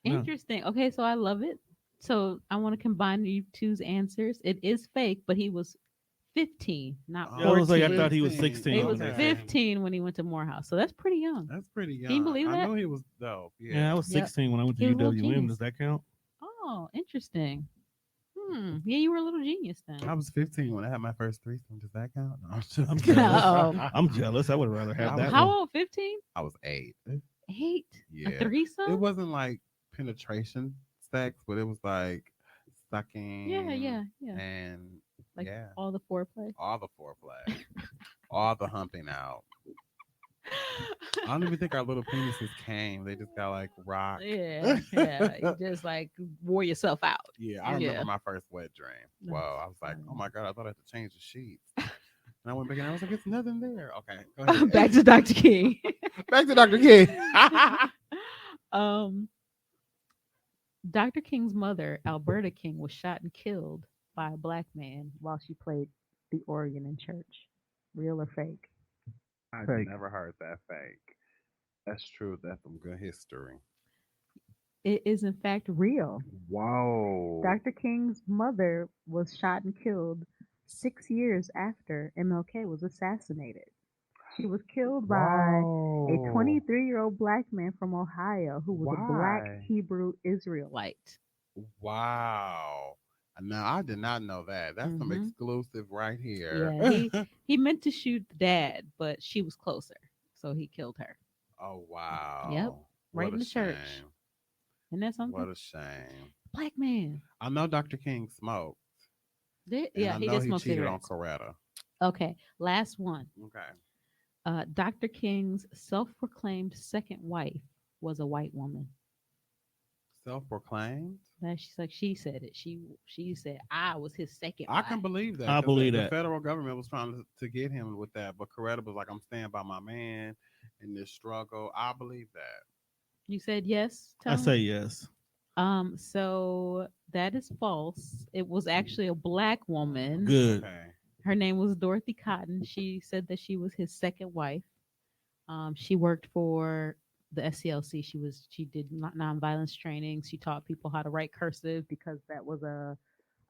No. Interesting. Okay, so I love it. So I want to combine you two's answers. It is fake, but he was 15, not Oh, Yeah, I was like, I 14. thought he was 15. 16. He was Okay. 15 when he went to Morehouse. So that's pretty young. That's pretty young. Can you believe I that? know he was dope. Yeah. Yeah, I was Yep. 16 when I went to He was a little UWM. genius. Does that count? Oh, interesting. Yeah, you were a little genius then. I was 15 when I had my first threesome. Does that count? No, I'm just I'm kidding. No. I'm jealous. I would rather have that. How one. old? 15? I was 8. 8? Yeah. A threesome? It wasn't like penetration sex, but it was like sucking. Yeah. And Like yeah, all the foreplay. all the foreplay, all the humping out. I don't even think our little penises came. They just got like rock. Yeah. You just like wore yourself out. Yeah, I remember Yeah. my first wet dream. That's Whoa, I was like, funny. oh my god, I thought I had to change the sheets. And I went back and I was like, it's nothing there. Okay, go ahead. Back to Dr. King. Back to Dr. King. Dr. King's mother, Alberta King, was shot and killed by a black man while she played the organ in church. Real or fake? I Fake. never heard that fake. That's true. That's some good history. It is in fact real. Whoa. Dr. King's mother was shot and killed 6 years after MLK was assassinated. She was killed by a 23-year-old black man from Ohio who was a black Why? Hebrew Israelite. Wow. Now I did not know that. That's some Mhm. exclusive right here. Yeah, he meant to shoot the dad, but she was closer, so he killed her. Oh wow. Yep, right What in a the church. shame. Isn't that something? What a shame. Black man. I know Dr. King smoked. and Yeah, I he know did he smoke cheated cigarettes. on Coretta. Okay, last one. Okay. Dr. King's self-proclaimed second wife was a white woman. Self-proclaimed. She said it. She said I was his second I wife. can believe that. I 'cause believe the that. federal government was trying to get him with that, but Coretta was like, "I'm staying by my man in this struggle." I believe that. You said yes. I Tony? say yes. So that is false. It was actually a black woman. Good. Okay. Her name was Dorothy Cotton. She said that she was his second wife. She worked for the SCLC. She did nonviolence training. She taught people how to write cursive because that was a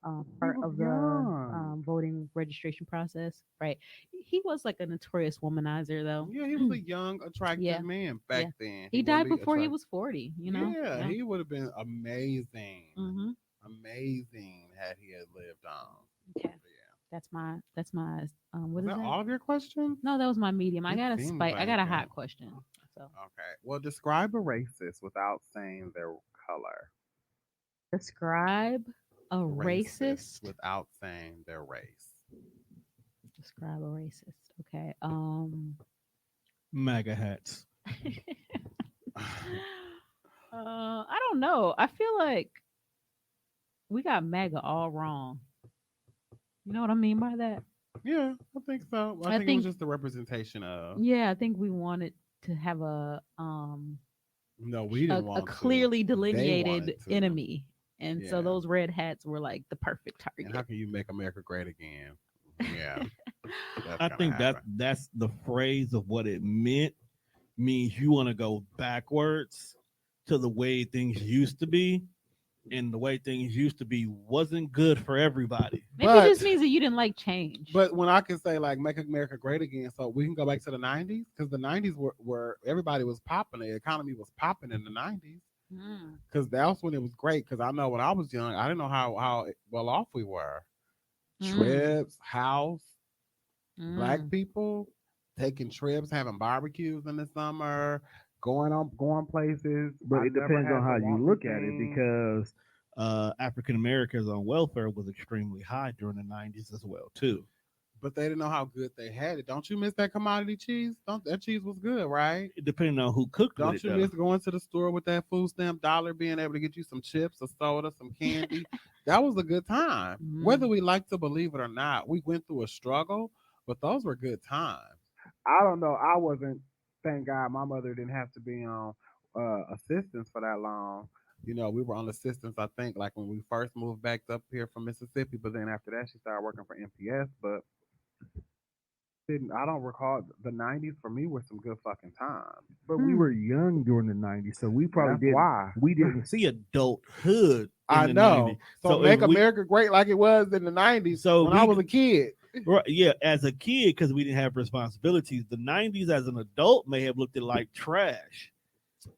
He part was of the young. voting registration process. Right. He was like a notorious womanizer, though. Yeah, he was a young, attractive Yeah. man back Yeah. then. He He wouldn't died be before he attractive. was 40. You know. Yeah, Yeah. he would have been amazing. Hmm. Amazing had he had lived on. Okay. But yeah. That's my what Was is that that? all of your questions? No, that was my medium. I It got a seems spike. I got like a it. hot question. So Okay. Well, describe a racist without saying their color. describe a Racist racist. without saying their race. Describe a racist. Okay. MAGA hats. I don't know. I feel like we got MAGA all wrong. You know what I mean by that? Yeah, I think so. I I think it was think just the representation of. yeah, I think we wanted to have No, we didn't a want to. clearly They wanted delineated to. enemy. And so Yeah. those red hats were like the perfect And how target. can you make America great again? Yeah, that's I gonna think that happen. that's the phrase of what it meant. Means you want to go backwards to the way things used to be, and the way things used to be wasn't good for everybody. Maybe it But just means that you didn't like change. but when I can say like make America great again, so we can go back to the '90s because the '90s were everybody was popping, the economy was popping in the '90s Mm, because that's when it was great. Because I know when I was young, I didn't know how well off we were. mm, Trips, house, black mm. people taking trips, having barbecues in the summer, going places. But I it never depends on had to how you want look at it anything. because African Americans on welfare was extremely high during the '90s as well too. But they didn't know how good they had it. Don't you miss that commodity cheese? Don't that cheese was good, right? Depending on who cooked with Don't it you though. miss going to the store with that food stamp dollar, being able to get you some chips, a soda, some candy? That was a good time. Whether Mm. we like to believe it or not, we went through a struggle, but those were good times. I don't know. I wasn't. Thank God, my mother didn't have to be on assistance for that long. You know, we were on assistance. I think like when we first moved back up here from Mississippi, but then after that, she started working for MPS. But didn't I don't recall the '90s for me were some good fucking times. but we were Hmm. young during the '90s, so we probably That's didn't. why. We didn't. See adulthood in I the '90s. know. So So if make we, America great like it was in the '90s so when I we, was a kid. right, yeah, as a kid because we didn't have responsibilities. The '90s as an adult may have looked at like trash.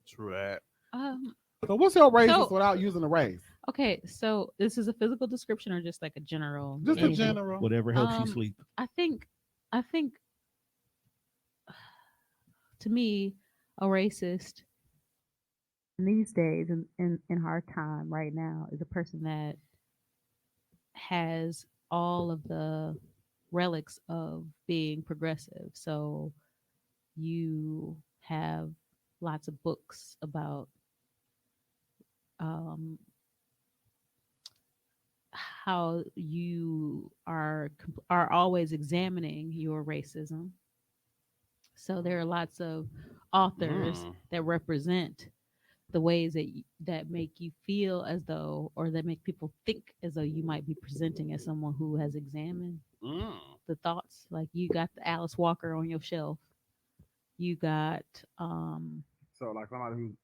True that. Um. So what's your racist So without using a race? okay. So this is a physical description or just like a general Just a anything? general. Whatever helps you Um. sleep. I think. I think to me, a racist in these days in our time right now is a person that has all of the relics of being progressive. So you have lots of books about um, how you are always examining your racism. So there are lots of authors Mm. that represent the ways that make you feel as though, or that make people think as though you might be presenting as someone who has examined Mm. the thoughts. Like you got the Alice Walker on your shelf. You got So like somebody who's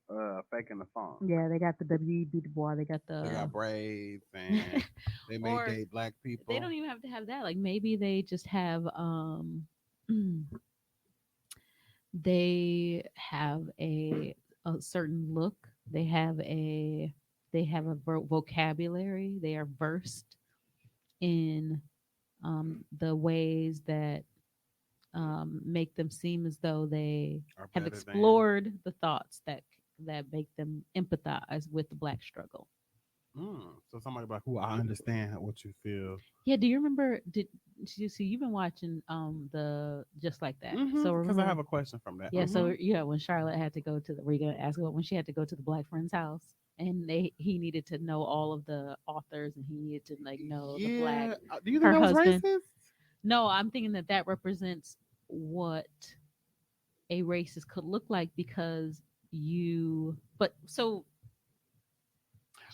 faking the funk. yeah, they got the W.E.B. Du Bois. They got They the got braids and they may or date black they people. don't even have to have that. Like maybe they just have they have a certain look. They have a vocabulary. They are versed in the ways that make them seem as though they Are have better than. explored the thoughts that make them empathize with the black struggle. So somebody like who I understand what you feel. Yeah, do you remember? Did you see? You've been watching the Just Like That. So Because I remember? have a question from that. Yeah. So yeah, when Charlotte had to go to the, were you gonna ask about when she had to go to the black friend's house, and he needed to know all of the authors, and he needed to like know the black Yeah. Do you think her that was husband. racist? No, I'm thinking that that represents what a racist could look like because you. But so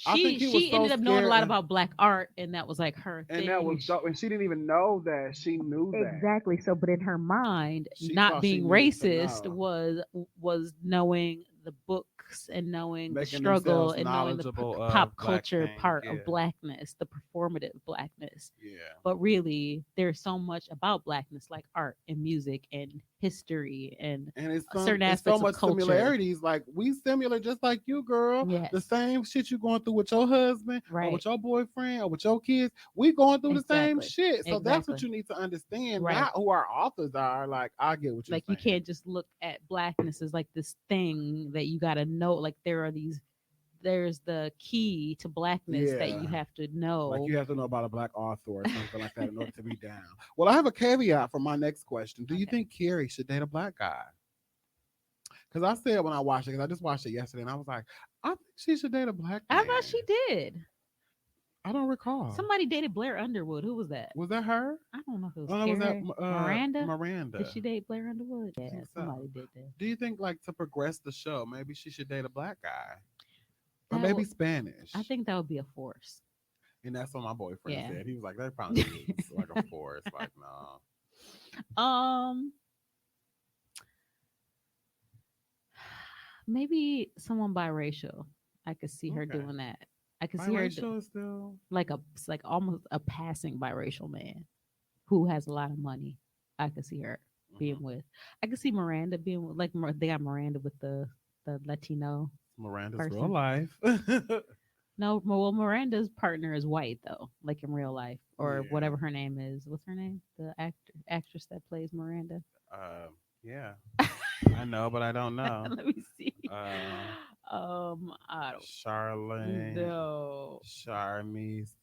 I think he was she so ended up knowing a lot scared, about black art, and that was like her and that thing. was dope. And she didn't even know that she knew that. Exactly. So, but in her mind, She not thought she being needed to racist know. was knowing the books and knowing the Making struggle themselves and knowing the knowledgeable pop of black culture things. part of Yeah. blackness, the performative blackness. Yeah. But really, there's so much about blackness, like art and music and history and And certain it's so aspects of much culture. similarities. Like we similar, just like you, girl. The Yes, same shit you going through with your husband or right, with your boyfriend or with your kids. We going through the same exactly, shit. So that's what exactly, you need to understand. right. Not who our authors are. Like I get what you're Like you saying. can't just look at blackness as like this thing that you got to know. Like there are these, there's the key to blackness that you Yeah. have to Like know. you have to know about a black author or something like that in order to be down. Well, I have a caveat for my next question. Do you Okay. think Carrie should date a black guy? Because I said when I watched it, because I just watched it yesterday, and I was like, I think she should date a black I thought man. she did. I don't recall. Somebody dated Blair Underwood. Who was that? Was that her? I don't know if it was Oh, no, was that Carrie. Miranda. Did Miranda? she date Blair Underwood? I Yeah, think so. somebody did that. Do you think, like, to progress the show, maybe she should date a black guy? Or That maybe would, I Spanish? think that would be a force. And that's what my boyfriend Yeah. said. He was like, that probably is like a force. Like, no. um, maybe someone biracial. I could see her Okay. doing that. I could see her Biracial is still. like a, it's like almost a passing biracial man who has a lot of money. I could see her being Mhm. with. I could see Miranda being with, like they got Miranda with the Latino Miranda's real person. life. No, well, Miranda's partner is white though, like in real life or Yeah. whatever her name is. What's her name? The actress that plays Miranda. Yeah. I know, but I don't know. Let me see. Uh, I don't Charlene, know. Charmise,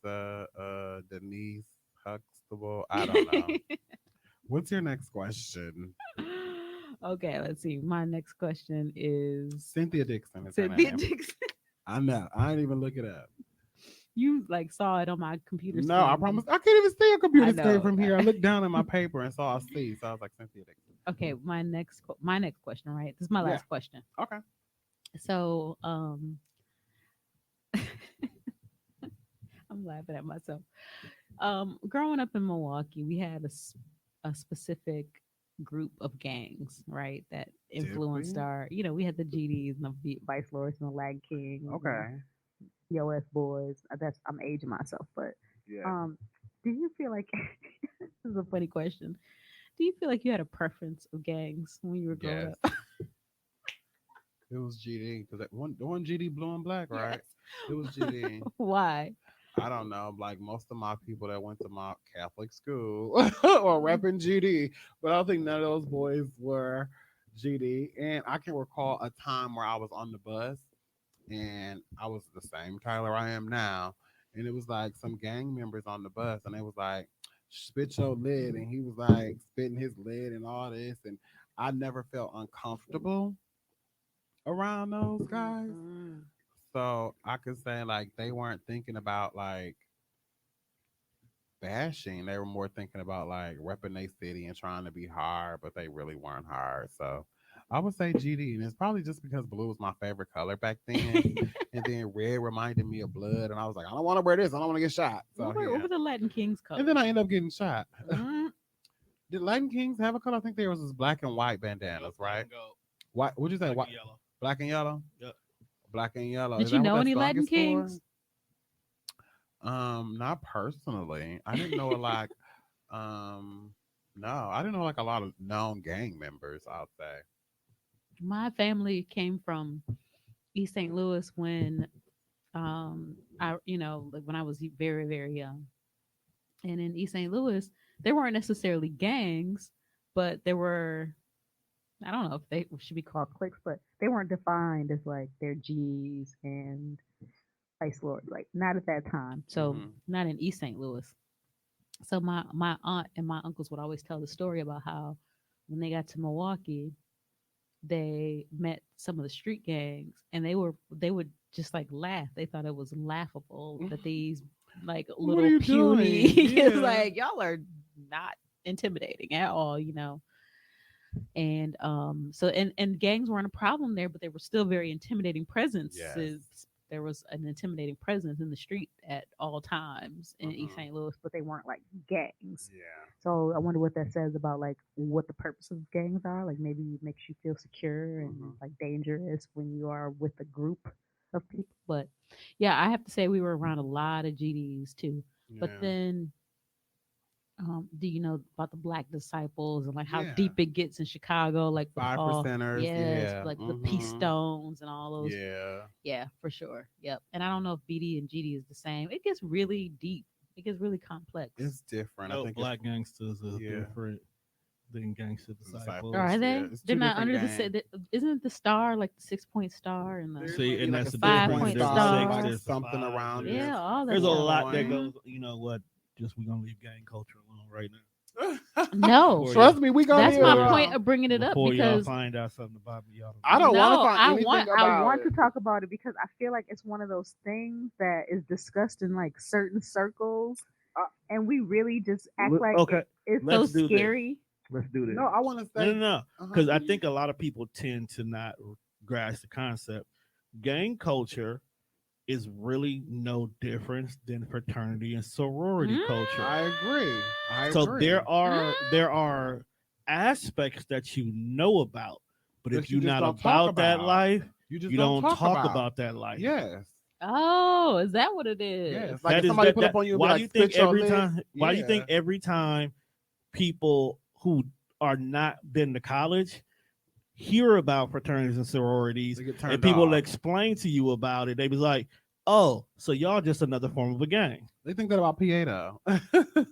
Denise Huxtable. I don't know. What's your next question? Okay, let's see. My next question is Cynthia Dixon is her Cynthia name. Dixon. I know. I didn't even look it up. You like saw it on my computer No, I screen. promise. I can't even see a I computer screen know. from here. I looked down at my paper and saw a C, so I was like Cynthia Dixon. Okay, my next question, right? This is my Yeah. last question. Okay. So, I'm laughing at myself. Growing up in Milwaukee, we had a specific group of gangs, right? That Did influenced we? our, you had the GDs and the Vice Lords and the Lag Kings and Okay. POS boys. That's I'm aging myself, but Yeah. um, do you feel like this is a funny question. Do you feel like you had a preference of gangs when you were growing Yes. up? It was GD because the one GD blue and black, Yes. right? It was GD. Why? I don't know. Like most of my people that went to my Catholic school or repping GD, but I don't think none of those boys were GD. And I can recall a time where I was on the bus and I was the same Tyler I am now. And it was like some gang members on the bus and they was like, spit your lid. And he was like spitting his lid and all this. And I never felt uncomfortable around those guys. Mm-mm. So I could say like they weren't thinking about like bashing. They were more thinking about like repping their city and trying to be hard, but they really weren't hard. So I would say GD, and it's probably just because blue was my favorite color back then, and then red reminded me of blood, and I was like, I don't want to wear this. I don't want to get shot. So What yeah, were the Latin Kings and then colors? I ended up getting shot. Mm, Did Latin Kings have a color? I think there was this black and white bandanas, Black right? and gold, White. What'd you say? black White, and yellow. black and yellow. Yep. Black and yellow. Is did you that what know that any song Latin is for? Kings? Not personally. I didn't know a lot. Um, no, I didn't know like a lot of known gang members out there. My family came from East St. Louis when I like when I was very very young. And in East St. Louis, there weren't necessarily gangs, but there were, I don't know if they should be called cliques, but they weren't defined as like their G's and Vice Lords, like not at that time. so Hmm. not in East St. Louis. So my aunt and my uncles would always tell the story about how when they got to Milwaukee, they met some of the street gangs and they would just like laugh. They thought it was laughable that these like What are little you puny doing? it's Yeah. like y'all are not intimidating at all. And so and gangs weren't a problem there, but they were still very intimidating Yes. presences there was an intimidating presence in the street at all times in East Mhm. St. Louis. but they weren't like gangs. Yeah. So I wonder what that says about like what the purpose of gangs are. Like maybe it makes you feel secure and Mhm. like dangerous when you are with a group of people. But yeah, I have to say we were around a lot of GDs too. But Yeah. then, do you know about the Black Disciples and like how Yeah. deep it gets in Chicago? Like with Five all, percenters. yes, Yeah. like the Peace Mhm. Stones and all those. Yeah. Yeah, for sure. Yep. And I don't know if BD and GD is the same. It gets really deep. It gets really complex. It's different. I No, think it's black gangsters are yeah. different than gangster disciples. Are Disciples. Yeah. they? It's They're two not different under the. gangs. Isn't it the star like the 6 point star and the There's See, maybe and like that's a the six five difference. point point There's a star, six, like star? there's a something five, around there's there. Yeah, all that there's a stuff. lot that Point. goes. You know what? Just we're gonna leave gang culture alone right now. No, Before Trust y'all, me, we gonna that's leave it my before point alone. of bringing it up before y'all because find out something about me, y'all don't I know don't nothing. want to no, find I anything want. I about want it. to talk about it because I feel like it's one of those things that is discussed in like certain circles, Uh, and we really just act like Okay, it's so let's do this. scary. Let's do this. No, I want to No, no, say. no. Uh-huh. Because I think a lot of people tend to not grasp the concept. Gang culture is really no difference than fraternity and sorority Mm, culture. I agree. I So agree. there are aspects that you know about, but if But you you're just not don't talk about that about. life, You just you don't don't talk talk about. about that life. Yes. oh, is that what it is? Yes. Like That if is somebody that pull up that on you and be why do like, you think "Spit your every lit." time why do you think Yeah. every time people who are not been to college hear about fraternities and sororities They get and turned people off. explain to you about it, they was like, oh, so y'all just another form of a gang. They think that about PA though.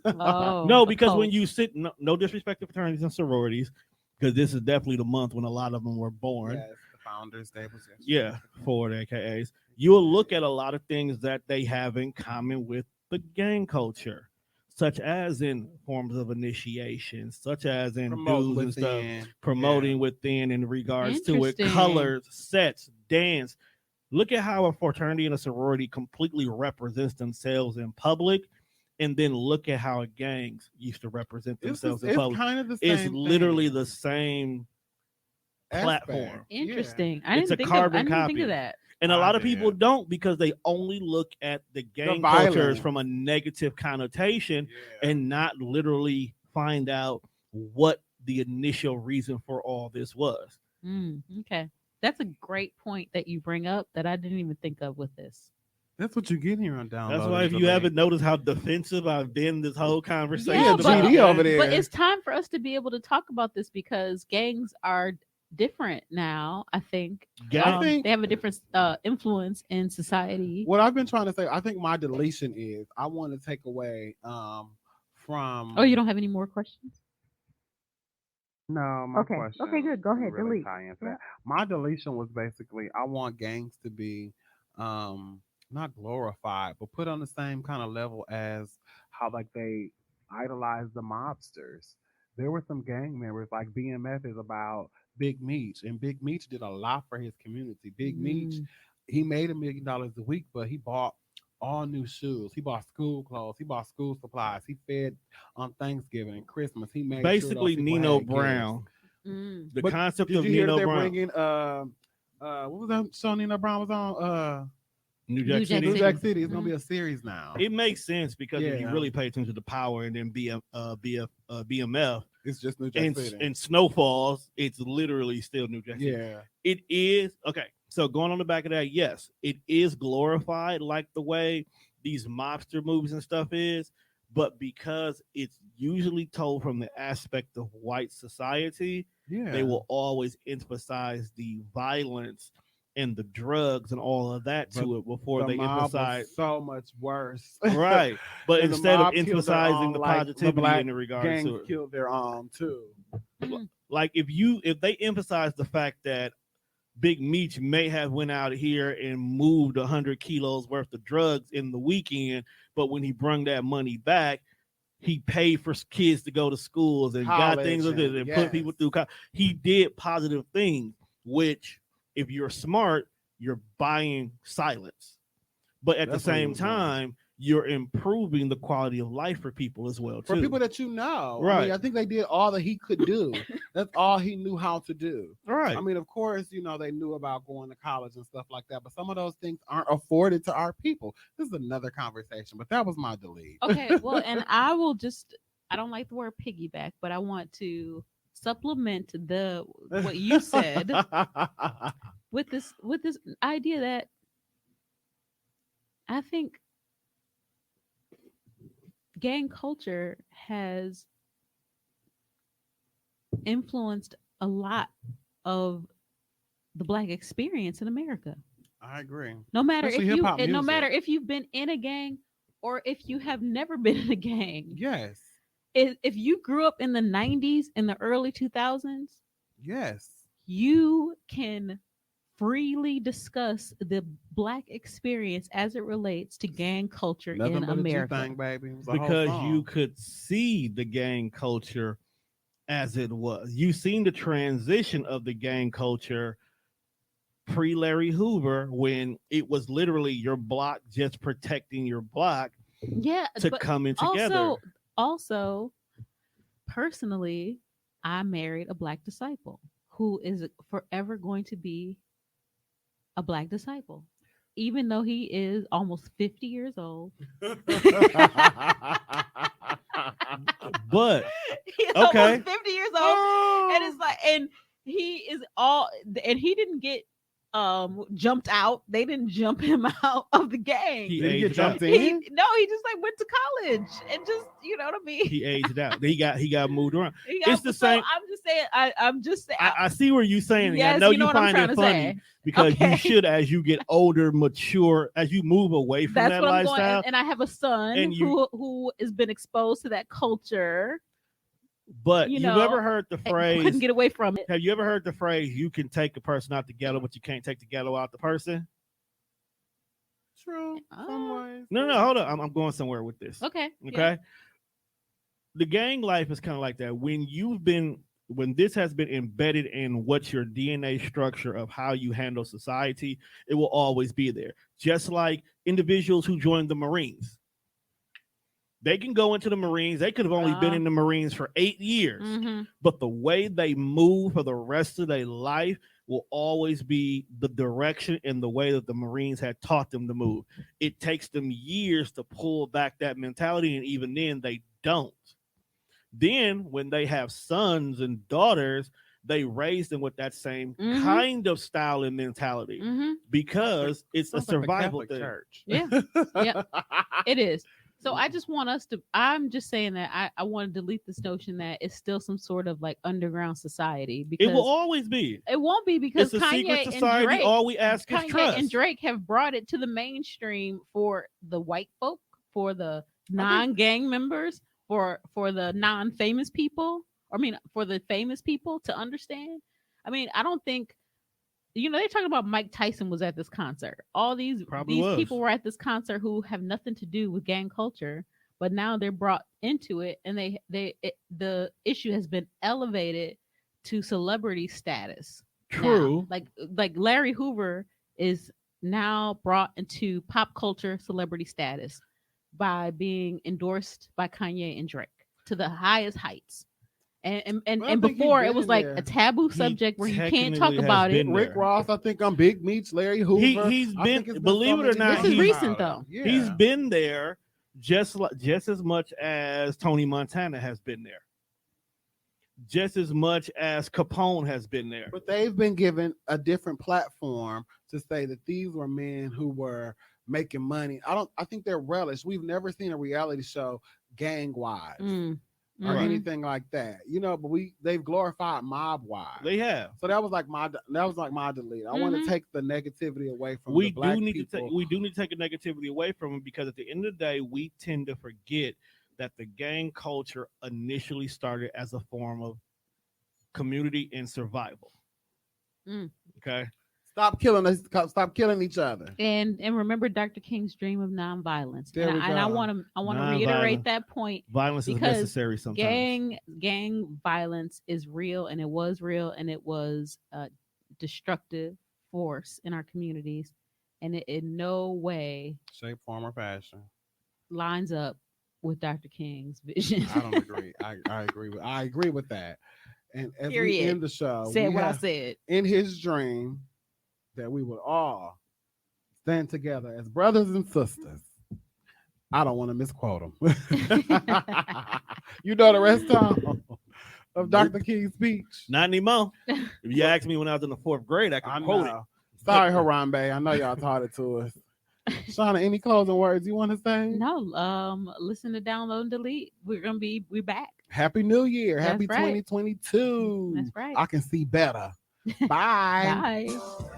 Oh, No, a because when cult. you sit, no disrespect to fraternities and sororities, because this is definitely the month when a lot of them were born. Yes, the founders' day was yesterday. Yeah, for the AKAs. You'll look at a lot of things that they have in common with the gang culture, such as in forms of initiation, such as in Promoting dues and stuff, within. Yeah. promoting within in regards to it, Interesting. colors, sets, dance. Look at how a fraternity and a sorority completely represents themselves in public, and then look at how gangs used to represent themselves in It's public. kind of the It's same literally thing. the same Aspect. platform. Yeah. Interesting. It's a I carbon didn't even think of copy. that. And a I lot of people did. don't because they only look at the The gang cultures violence. from a negative connotation Yeah. and not literally find out what the initial reason for all this was. Okay, that's a great point that you bring up that I didn't even think of with this. That's what you get here on That's why downloading if you delete. haven't noticed how defensive I've been this whole Yeah, conversation Yeah, about GD over gangs, but there. it's time for us to be able to talk about this because gangs are different now. I think I gang think they have a different influence in society. what I've been trying to say, I think my deletion is I want to take away Oh, you from don't have any more questions? no, my Okay, okay, question good. Go didn't ahead, really delete. tie into Yeah. that. My deletion was basically I want gangs to be um not glorified, but put on the same kind of level as how like they idolize the mobsters. There were some gang members like BMF is about Big Meech, and Big Meech did a lot for his community. Big Meech, Mm, he made $1 million a week, but he bought all new shoes. He bought school clothes. He bought school supplies. He fed on Thanksgiving and Christmas. He made sure those basically people Nino had gifts. Brown. mm. The But concept did of you hear that Nino they're Brown, bringing what was that show Nina Brown was on? New New Jack Jack New City. Jack City. City. It's gonna Hmm. be a series now. It makes sense because if you Yeah, really pay attention to the power and then BMF it's just New Jack and City. and Snowfalls, it's literally still New Jack City. Yeah, It is okay. So going on the back of that, yes, it is glorified like the way these mobster movies and stuff is, but because it's usually told from the aspect of white society, they yeah. will always emphasize the violence and the drugs and all of that But to it before the they mob was emphasize so much worse. right. But And the instead of mob killed their emphasizing own, the like the positivity black in regards gangs to it, killed their own too. Mm. like if they emphasize the fact that Big Meech may have went out here and moved 100 kilos worth of drugs in the weekend, but when he brung that money back, he paid for kids to go to schools and got things College like this and and put yes, people through. He did positive things, which if you're smart, you're buying silence. But at the that's what he same was doing. time, you're improving the quality of life for people as well For too. people that you know. I mean, Right. I think they did all that he could do. That's all he knew how to do. I Right. mean, of course, they knew about going to college and stuff like that, but some of those things aren't afforded to our people. This is another conversation, but that was my delete. Okay, well, and I will just, I don't like the word piggyback, but I want to supplement the what you said with this idea that I think gang culture has influenced a lot of the black experience in America. I agree. No matter Especially if hip you hop and no matter music. if you've been in a gang or if you have never been in a gang. Yes. If you grew up in the 90s and the early 2000s, Yes. you can freely discuss the black experience as it relates to gang culture in Nothing but a G America. thing, baby. It was a whole Because you song. could see the gang culture as it was. You seen the transition of the gang culture pre Larry Hoover when it was literally your block just protecting your block Yeah, to but coming together. also personally, I married a black disciple who is forever going to be a black disciple. Even though he is almost 50 years old. But He's okay. almost 50 years old. And it's like, and he is all, and he didn't get jumped out. They didn't jump him out of the gang. He Did he get aged out. jumped He in? no, he just like went to college and just, you know what I mean. He aged out. He got moved around. He It's got, the so same. I'm just saying, I'm just saying, I see where you saying it. I yes, know you know you what I'm find trying it to funny say. because you Okay. should, as you get older, mature, as you move away from That's that what I'm going, lifestyle. and I have a son And you, who has been exposed to that culture. but You you've ever know, heard the couldn't phrase? get away from it. Have you ever heard the phrase? You can take a person out the ghetto, but you can't take the ghetto out the person. True. Some ways. No, no, hold on. I'm going somewhere with this. Okay. Okay. The gang life is kind of like that. When this has been embedded in what your DNA structure of how you handle society, it will always be there. Just like individuals who join the Marines. They can go into the Marines. They could have only been in the Marines for 8 years. Mm-hmm. But the way they move for the rest of their life will always be the direction and the way that the Marines had taught them to move. It takes them years to pull back that mentality, and even then, they don't. Then, when they have sons and daughters, they raise them with that same kind of style and mentality because it's a Sounds like the survival Catholic thing. church. Yeah. Yeah. It is. So I just want us to, I'm just saying that I want to delete this notion that it's still some sort of like underground society, It because will always be. it won't be, because It's a secret Kanye and society. Drake, All we ask is Kanye trust. and Drake have brought it to the mainstream for the white folk, for the non-gang members, for the non-famous people. I mean, for the famous people to understand. I mean, I don't think, they're talking about Mike Tyson was at this concert. All these Probably was. people were at this concert who have nothing to do with gang culture, but now they're brought into it, and the issue has been elevated to celebrity status. True. Now. Like Larry Hoover is now brought into pop culture celebrity status by being endorsed by Kanye and Drake to the highest heights. And before it was like a taboo subject where you can't talk technically has about it. been Rick there. Ross, I think on Big Meats, Larry Hoover. He's I been- think it's believe it or so not, many This is things recent, about though. it. Yeah. He's been there just as much as Tony Montana has been there. Just as much as Capone has been there. But they've been given a different platform to say that these were men who were making money. I think they're relished. We've never seen a reality show gang wives or Right. anything like that. But they've glorified mob wives. They have. So that was like my delete. I want to take the negativity away from We the black do need people. to take a negativity away from them, because at the end of the day, we tend to forget that the gang culture initially started as a form of community and survival. Okay. Stop killing us. Stop killing each other. And remember Dr. King's dream of nonviolence. There we And I go. want to Nonviolence. reiterate that point. Violence is Because necessary sometimes. gang violence is real, and it was real, and it was a destructive force in our communities, and it in no way Shape, form, or fashion. lines up with Dr. King's vision. I don't agree. I agree with that. And as we Period. end the show, Said we what I have said. in his dream that we would all stand together as brothers and sisters. I don't want to misquote him. You know the rest of Dr. Nope. King's speech. Not anymore. If you asked me when I was in the fourth grade, I I could quote it. know. Sorry, Harambe. I know y'all taught it to us. Shana, any closing words you want to say? No, listen to Download and Delete. We're back. Happy New Year. That's Happy right. 2022. That's right. I can see better. Bye. Bye.